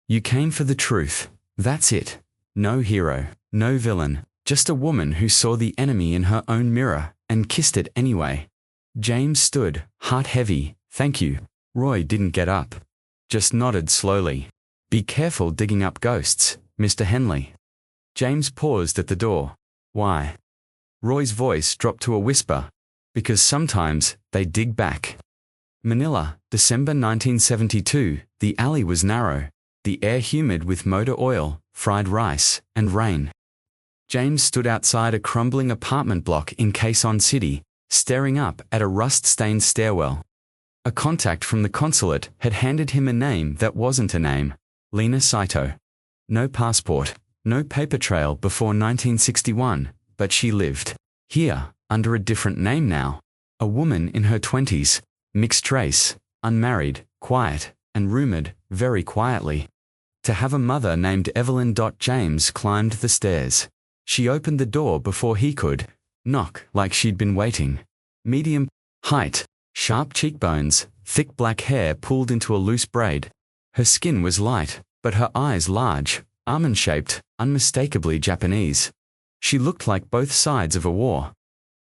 You came for the truth. That's it. No hero, no villain, just a woman who saw the enemy in her own mirror and kissed it anyway. James stood, heart heavy. Thank you. Roy didn't get up. Just nodded slowly. Be careful digging up ghosts, Mr. Henley. James paused at the door. Why? Roy's voice dropped to a whisper. Because sometimes they dig back. Manila, December 1972. The alley was narrow. The air humid with motor oil, fried rice, and rain. James stood outside a crumbling apartment block in Quezon City, staring up at a rust-stained stairwell. A contact from the consulate had handed him a name that wasn't a name. Lena Saito. No passport, no paper trail before 1961, but she lived here, under a different name now. A woman in her 20s, mixed race, unmarried, quiet, and rumored, very quietly, to have a mother named Evelyn. James climbed the stairs. She opened the door before he could knock, like she'd been waiting. Medium height, sharp cheekbones, thick black hair pulled into a loose braid. Her skin was light, but her eyes large, almond-shaped, unmistakably Japanese. She looked like both sides of a war.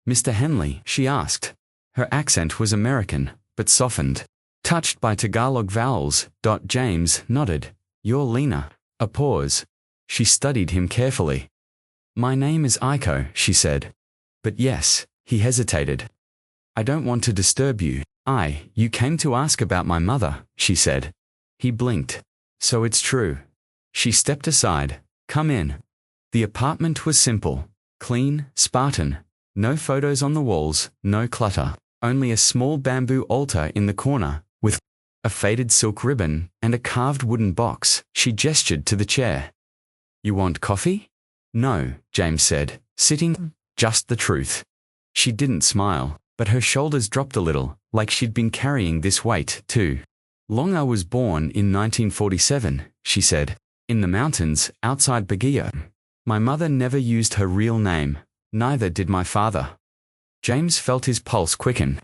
Mr. Henley, she asked. Her accent was American, but softened. Touched by Tagalog vowels. James nodded. You're Lena. A pause. She studied him carefully. My name is Aiko, she said. But yes, he hesitated. I don't want to disturb you. You came to ask about my mother, she said. He blinked. So it's true. She stepped aside. Come in. The apartment was simple, clean, Spartan. No photos on the walls, no clutter. Only a small bamboo altar in the corner, with a faded silk ribbon and a carved wooden box. She gestured to the chair. You want coffee? No, James said, sitting. Just the truth. She didn't smile, but her shoulders dropped a little, like she'd been carrying this weight, too long. I was born in 1947, she said, in the mountains, outside Baguio. My mother never used her real name, neither did my father. James felt his pulse quicken.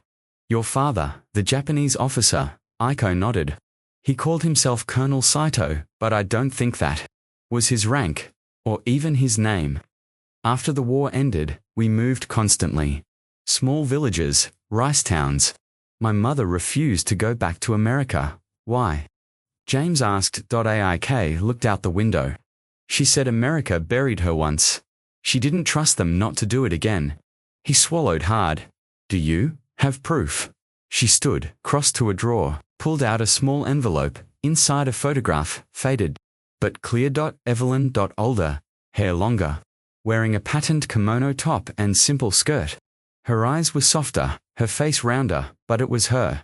Your father, the Japanese officer, Aiko nodded. He called himself Colonel Saito, but I don't think that was his rank, or even his name. After the war ended, we moved constantly. Small villages, rice towns. My mother refused to go back to America. Why? James asked. Aik looked out the window. She said America buried her once. She didn't trust them not to do it again. He swallowed hard. Do you have proof? She stood, crossed to a drawer, pulled out a small envelope, inside a photograph, faded, but clear. Evelyn. Older, hair longer, wearing a patterned kimono top and simple skirt. Her eyes were softer, her face rounder, but it was her.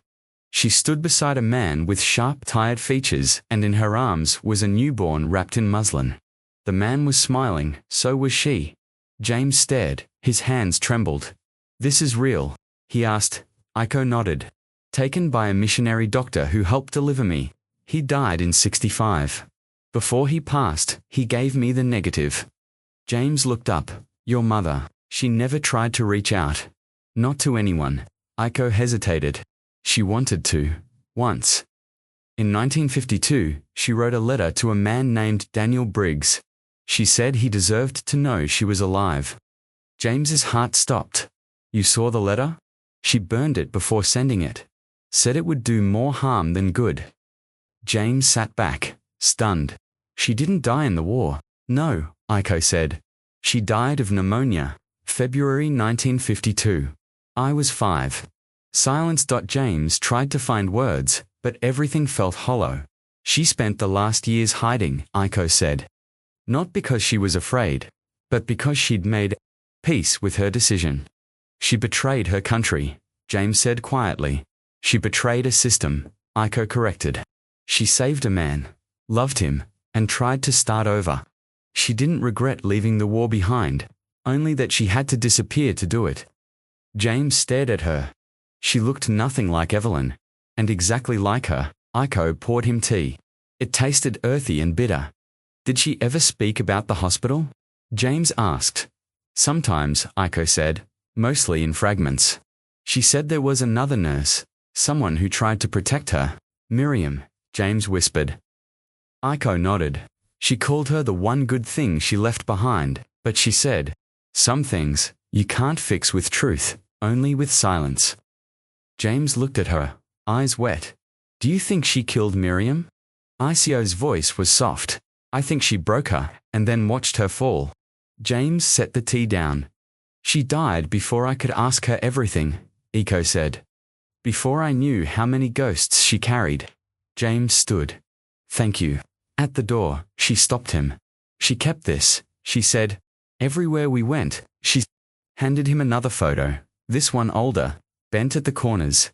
She stood beside a man with sharp, tired features, and in her arms was a newborn wrapped in muslin. The man was smiling, so was she. James stared, his hands trembled. This is real? He asked. Aiko nodded. Taken by a missionary doctor who helped deliver me. He died in 65. Before he passed, he gave me the negative. James looked up. Your mother. She never tried to reach out. Not to anyone. Aiko hesitated. She wanted to. Once. In 1952, she wrote a letter to a man named Daniel Briggs. She said he deserved to know she was alive. James's heart stopped. You saw the letter? She burned it before sending it. Said it would do more harm than good. James sat back, stunned. She didn't die in the war. No, Aiko said. She died of pneumonia, February 1952. I was 5. Silence. James tried to find words, but everything felt hollow. She spent the last years hiding, Aiko said. Not because she was afraid, but because she'd made peace with her decision. She betrayed her country, James said quietly. She betrayed a system, Aiko corrected. She saved a man, loved him, and tried to start over. She didn't regret leaving the war behind, only that she had to disappear to do it. James stared at her. She looked nothing like Evelyn, and exactly like her. Aiko poured him tea. It tasted earthy and bitter. Did she ever speak about the hospital? James asked. Sometimes, Aiko said, mostly in fragments. She said there was another nurse, someone who tried to protect her. Miriam, James whispered. Aiko nodded. She called her the one good thing she left behind, but she said, some things you can't fix with truth, only with silence. James looked at her, eyes wet. Do you think she killed Miriam? Ico's voice was soft. I think she broke her, and then watched her fall. James set the tea down. She died before I could ask her everything, Aiko said. Before I knew how many ghosts she carried. James stood. Thank you. At the door, she stopped him. She kept this, she said. Everywhere we went, she handed him another photo, this one older, bent at the corners.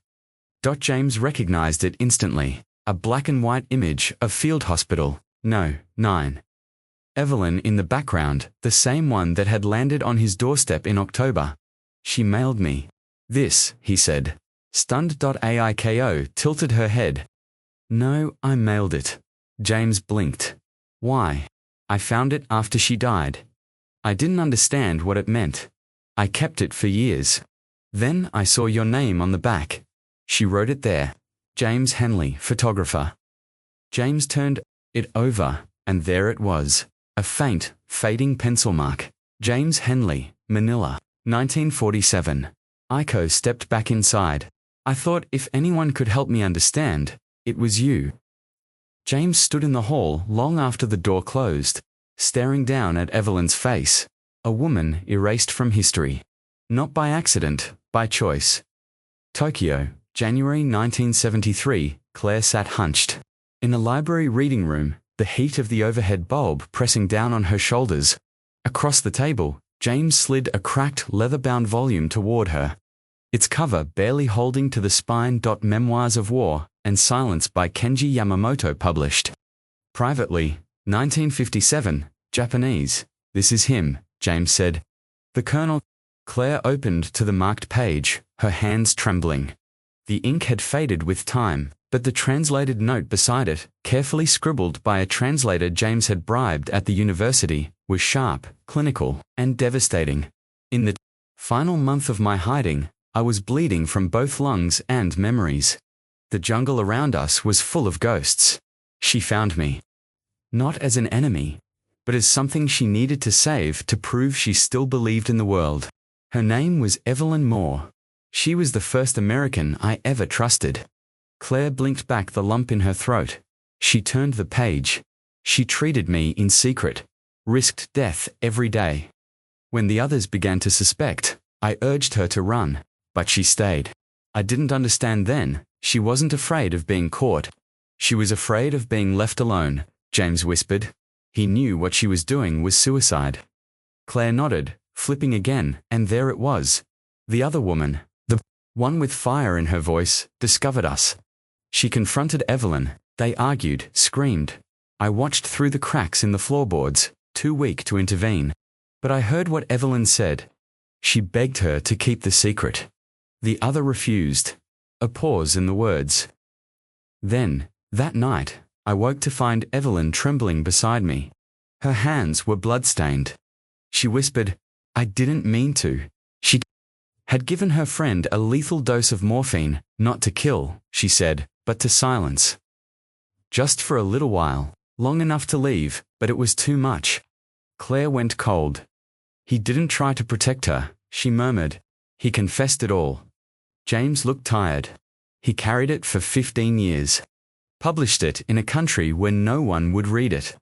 James recognized it instantly, a black and white image of Field Hospital, No. 9. Evelyn in the background, the same one that had landed on his doorstep in October. She mailed me this, he said. Stunned. Aiko tilted her head. No, I mailed it. James blinked. Why? I found it after she died. I didn't understand what it meant. I kept it for years. Then I saw your name on the back. She wrote it there. James Henley, photographer. James turned it over, and there it was. A faint, fading pencil mark. James Henley, Manila, 1947. Aiko stepped back inside. I thought if anyone could help me understand, it was you. James stood in the hall long after the door closed, staring down at Evelyn's face, a woman erased from history. Not by accident, by choice. Tokyo, January 1973, Claire sat hunched. In a library reading room, the heat of the overhead bulb pressing down on her shoulders. Across the table, James slid a cracked leather-bound volume toward her. Its cover barely holding to the spine. Memoirs of War and Silence by Kenji Yamamoto published. Privately, 1957, Japanese. This is him, James said. The Colonel. Claire opened to the marked page, her hands trembling. The ink had faded with time, but the translated note beside it, carefully scribbled by a translator James had bribed at the university, was sharp, clinical, and devastating. In the final month of my hiding, I was bleeding from both lungs and memories. The jungle around us was full of ghosts. She found me. Not as an enemy, but as something she needed to save to prove she still believed in the world. Her name was Evelyn Moore. She was the first American I ever trusted. Claire blinked back the lump in her throat. She turned the page. She treated me in secret. Risked death every day. When the others began to suspect, I urged her to run, but she stayed. I didn't understand then. She wasn't afraid of being caught. She was afraid of being left alone, James whispered. He knew what she was doing was suicide. Claire nodded, flipping again, and there it was. The other woman, the one with fire in her voice, discovered us. She confronted Evelyn. They argued, screamed. I watched through the cracks in the floorboards, too weak to intervene. But I heard what Evelyn said. She begged her to keep the secret. The other refused. A pause in the words. Then, that night, I woke to find Evelyn trembling beside me. Her hands were blood-stained. She whispered, I didn't mean to. She had given her friend a lethal dose of morphine, not to kill, she said, but to silence. Just for a little while, long enough to leave, but it was too much. Claire went cold. He didn't try to protect her, she murmured. He confessed it all. James looked tired. He carried it for 15 years. Published it in a country where no one would read it.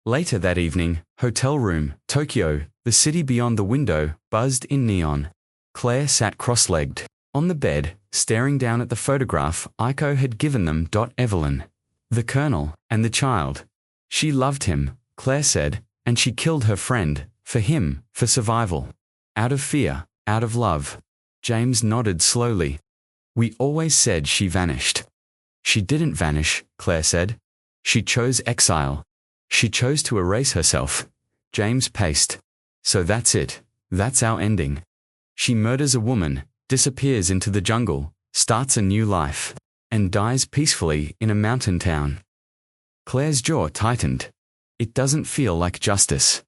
Later that evening, hotel room, Tokyo, the city beyond the window, buzzed in neon. Claire sat cross-legged. On the bed, staring down at the photograph Iko had given them. Evelyn. The Colonel, and the child. She loved him, Claire said, and she killed her friend, for him, for survival. Out of fear, out of love. James nodded slowly. We always said she vanished. She didn't vanish, Claire said. She chose exile. She chose to erase herself. James paced. So that's it. That's our ending. She murders a woman, disappears into the jungle, starts a new life, and dies peacefully in a mountain town. Claire's jaw tightened. It doesn't feel like justice.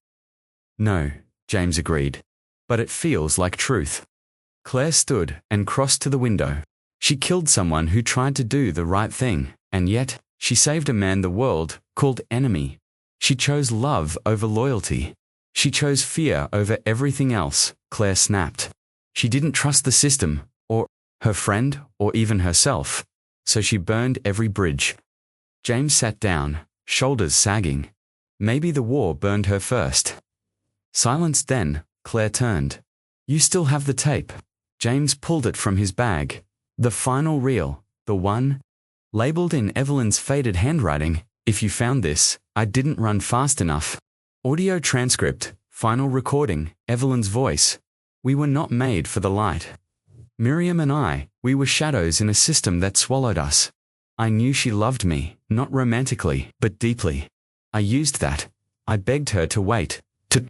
No, James agreed. But it feels like truth. Claire stood and crossed to the window. She killed someone who tried to do the right thing, and yet, she saved a man the world called enemy. She chose love over loyalty. She chose fear over everything else, Claire snapped. She didn't trust the system, or her friend, or even herself. So she burned every bridge. James sat down, shoulders sagging. Maybe the war burned her first. Silenced then, Claire turned. You still have the tape. James pulled it from his bag. The final reel, the one labeled in Evelyn's faded handwriting. If you found this, I didn't run fast enough. Audio transcript, final recording, Evelyn's voice. We were not made for the light. Miriam and I, we were shadows in a system that swallowed us. I knew she loved me, not romantically, but deeply. I used that. I begged her to wait, to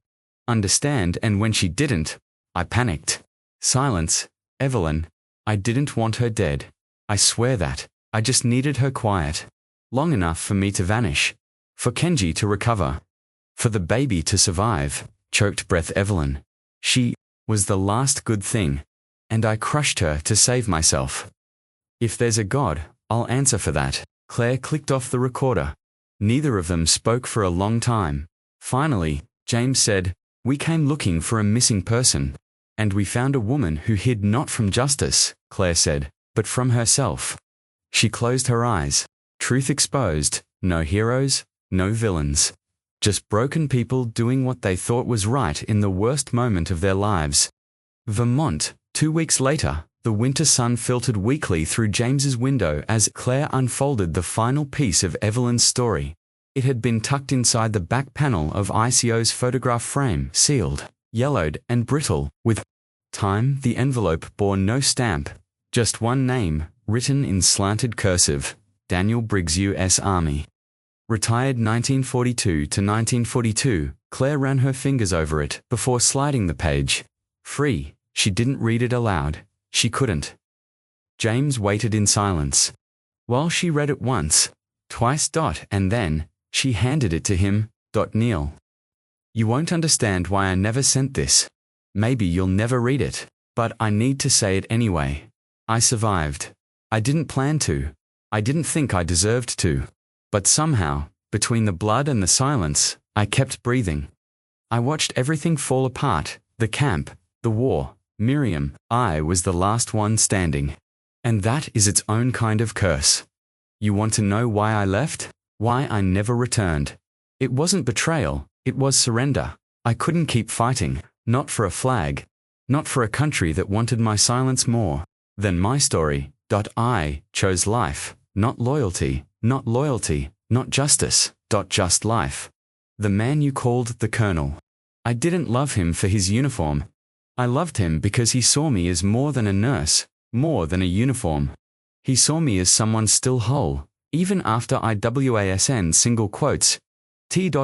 understand, and when she didn't, I panicked. Silence, Evelyn. I didn't want her dead. I swear that. I just needed her quiet. Long enough for me to vanish. For Kenji to recover. For the baby to survive, choked breath Evelyn. She was the last good thing. And I crushed her to save myself. If there's a God, I'll answer for that. Claire clicked off the recorder. Neither of them spoke for a long time. Finally, James said, We came looking for a missing person. And we found a woman who hid not from justice, Claire said, but from herself. She closed her eyes. Truth exposed. No heroes, no villains. Just broken people doing what they thought was right in the worst moment of their lives. Vermont. 2 weeks later, the winter sun filtered weakly through James's window as Claire unfolded the final piece of Evelyn's story. It had been tucked inside the back panel of ICO's photograph frame, sealed, yellowed, and brittle, with time. The envelope bore no stamp, just one name, written in slanted cursive, Daniel Briggs, U.S. Army. Retired 1942 to 1942, Claire ran her fingers over it before sliding the page. Free. She didn't read it aloud. She couldn't. James waited in silence. While she read it once, twice, and then, she handed it to him. Neil. You won't understand why I never sent this. Maybe you'll never read it, but I need to say it anyway. I survived. I didn't plan to. I didn't think I deserved to. But somehow, between the blood and the silence, I kept breathing. I watched everything fall apart, the camp, the war. Miriam, I was the last one standing. And that is its own kind of curse. You want to know why I left? Why I never returned? It wasn't betrayal, it was surrender. I couldn't keep fighting, not for a flag, not for a country that wanted my silence more than my story. I chose life, not loyalty, not justice. Just life. The man you called the Colonel. I didn't love him for his uniform. I loved him because he saw me as more than a nurse, more than a uniform. He saw me as someone still whole, even after IWASN single quotes.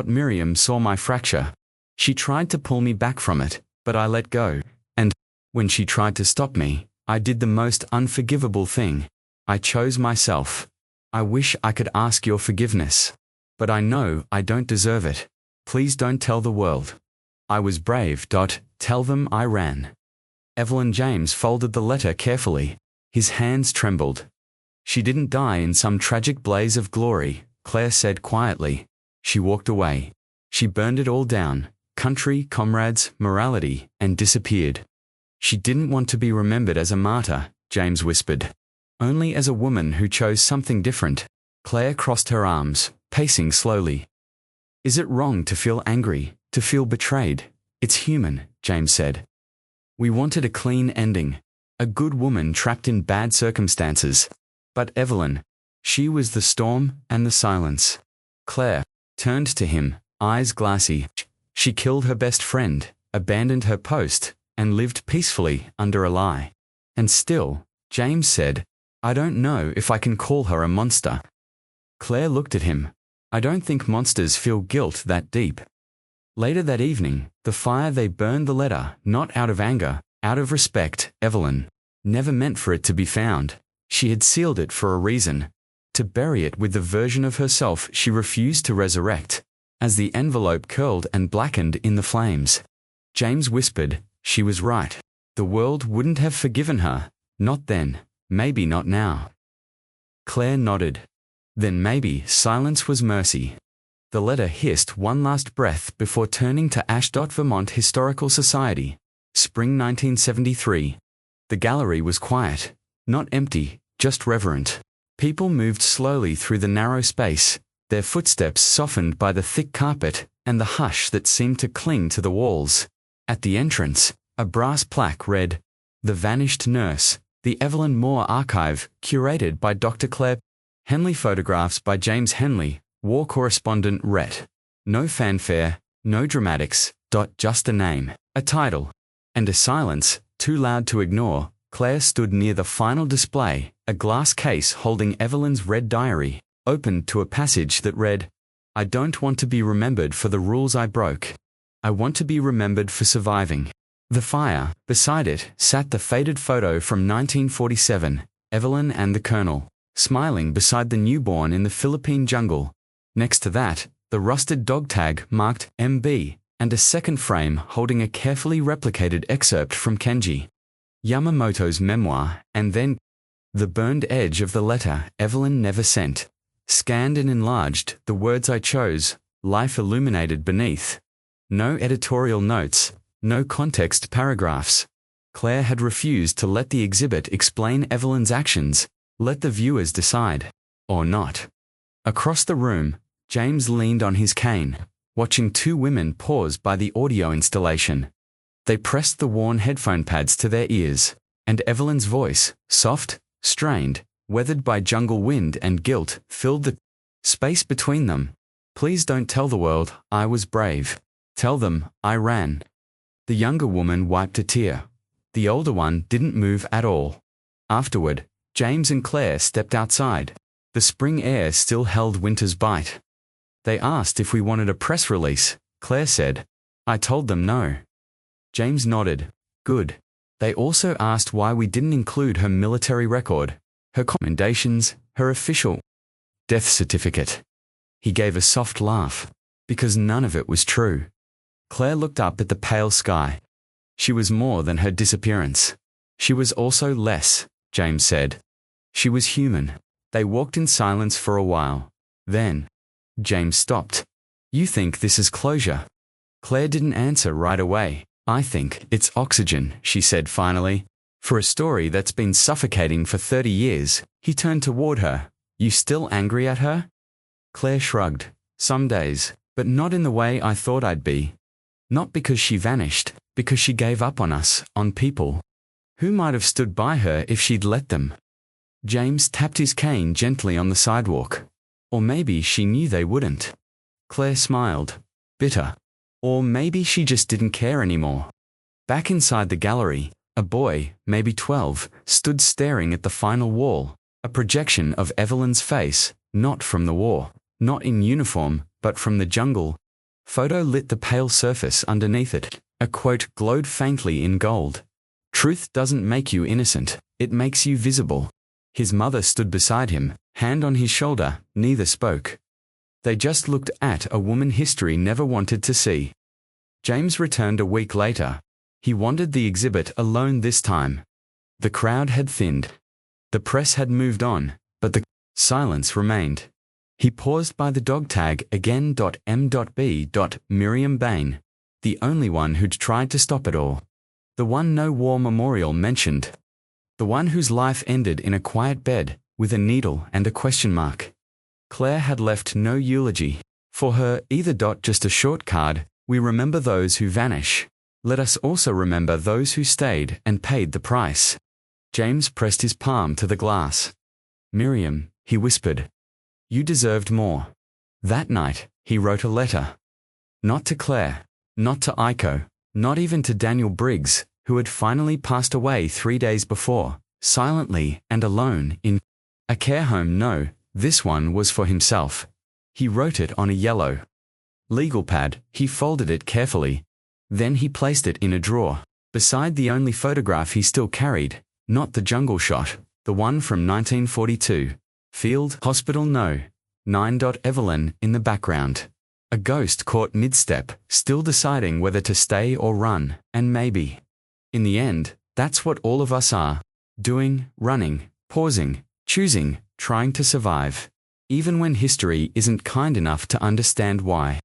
Miriam saw my fracture. She tried to pull me back from it, but I let go. And when she tried to stop me, I did the most unforgivable thing. I chose myself. I wish I could ask your forgiveness. But I know I don't deserve it. Please don't tell the world. I was brave. Tell them I ran. Evelyn. James folded the letter carefully. His hands trembled. She didn't die in some tragic blaze of glory, Claire said quietly. She walked away. She burned it all down, country, comrades, morality, and disappeared. She didn't want to be remembered as a martyr, James whispered. Only as a woman who chose something different. Claire crossed her arms, pacing slowly. Is it wrong to feel angry, to feel betrayed? It's human, James said. We wanted a clean ending. a good woman trapped in bad circumstances. But Evelyn, she was the storm and the silence. Claire turned to him, eyes glassy. She killed her best friend, abandoned her post, and lived peacefully under a lie. And still, James said, I don't know if I can call her a monster. Claire looked at him. I don't think monsters feel guilt that deep. Later that evening, the fire they burned the letter, not out of anger, out of respect. Evelyn never meant for it to be found. She had sealed it for a reason. To bury it with the version of herself she refused to resurrect. As the envelope curled and blackened in the flames, James whispered, she was right. The world wouldn't have forgiven her. Not then. Maybe not now. Claire nodded. Then maybe silence was mercy. The letter hissed one last breath before turning to Ashdot, Vermont Historical Society. Spring 1973. The gallery was quiet. Not empty, just reverent. People moved slowly through the narrow space, their footsteps softened by the thick carpet and the hush that seemed to cling to the walls. At the entrance, a brass plaque read, The Vanished Nurse, the Evelyn Moore Archive, curated by Dr. Claire Henley. Photographs by James Henley, war correspondent. Rhett. No fanfare, no dramatics, just a name, a title, and a silence, too loud to ignore. Claire stood near the final display, a glass case holding Evelyn's red diary, opened to a passage that read, I don't want to be remembered for the rules I broke. I want to be remembered for surviving. The fire, beside it, sat the faded photo from 1947, Evelyn and the Colonel, smiling beside the newborn in the Philippine jungle. Next to that, the rusted dog tag marked MB, and a second frame holding a carefully replicated excerpt from Kenji Yamamoto's memoir, and then the burned edge of the letter Evelyn never sent. Scanned and enlarged, the words I chose, life illuminated beneath. No editorial notes, no context paragraphs. Claire had refused to let the exhibit explain Evelyn's actions. Let the viewers decide. Or not. Across the room, James leaned on his cane, watching two women pause by the audio installation. They pressed the worn headphone pads to their ears, and Evelyn's voice, soft, strained, weathered by jungle wind and guilt, filled the space between them. Please don't tell the world I was brave. Tell them I ran. The younger woman wiped a tear. The older one didn't move at all. Afterward, James and Claire stepped outside. The spring air still held winter's bite. They asked if we wanted a press release. Claire said, I told them no. James nodded. Good. They also asked why we didn't include her military record, her commendations, her official death certificate. He gave a soft laugh. Because none of it was true. Claire looked up at the pale sky. She was more than her disappearance. She was also less, James said. She was human. They walked in silence for a while. Then, James stopped. You think this is closure? Claire didn't answer right away. I think it's oxygen, she said finally. For a story that's been suffocating for 30 years, he turned toward her. You still angry at her? Claire shrugged. Some days, but not in the way I thought I'd be. Not because she vanished, because she gave up on us, on people. Who might have stood by her if she'd let them? James tapped his cane gently on the sidewalk. Or maybe she knew they wouldn't. Claire smiled. Bitter. Or maybe she just didn't care anymore. Back inside the gallery, a boy, maybe 12, stood staring at the final wall, a projection of Evelyn's face, not from the war, not in uniform, but from the jungle. Photo lit the pale surface underneath it. A quote glowed faintly in gold. Truth doesn't make you innocent, it makes you visible. His mother stood beside him, hand on his shoulder, neither spoke. They just looked at a woman history never wanted to see. James returned a week later. He wandered the exhibit alone this time. The crowd had thinned. The press had moved on, but the silence remained. He paused by the dog tag again. M.B. Miriam Bain, the only one who'd tried to stop it all. The one no war memorial mentioned. The one whose life ended in a quiet bed, with a needle and a question mark. Claire had left no eulogy. For her, either. Just a short card. We remember those who vanish. Let us also remember those who stayed and paid the price. James pressed his palm to the glass. Miriam, he whispered. You deserved more. That night, he wrote a letter. Not to Claire, not to Iko, not even to Daniel Briggs, who had finally passed away 3 days before, silently and alone in a care home. No, this one was for himself. He wrote it on a yellow legal pad. He folded it carefully. Then he placed it in a drawer, beside the only photograph he still carried, not the jungle shot, the one from 1942. Field Hospital No. 9. Evelyn in the background. A ghost caught mid-step, still deciding whether to stay or run, and maybe. In the end, that's what all of us are. Doing, running, pausing, choosing, trying to survive. Even when history isn't kind enough to understand why.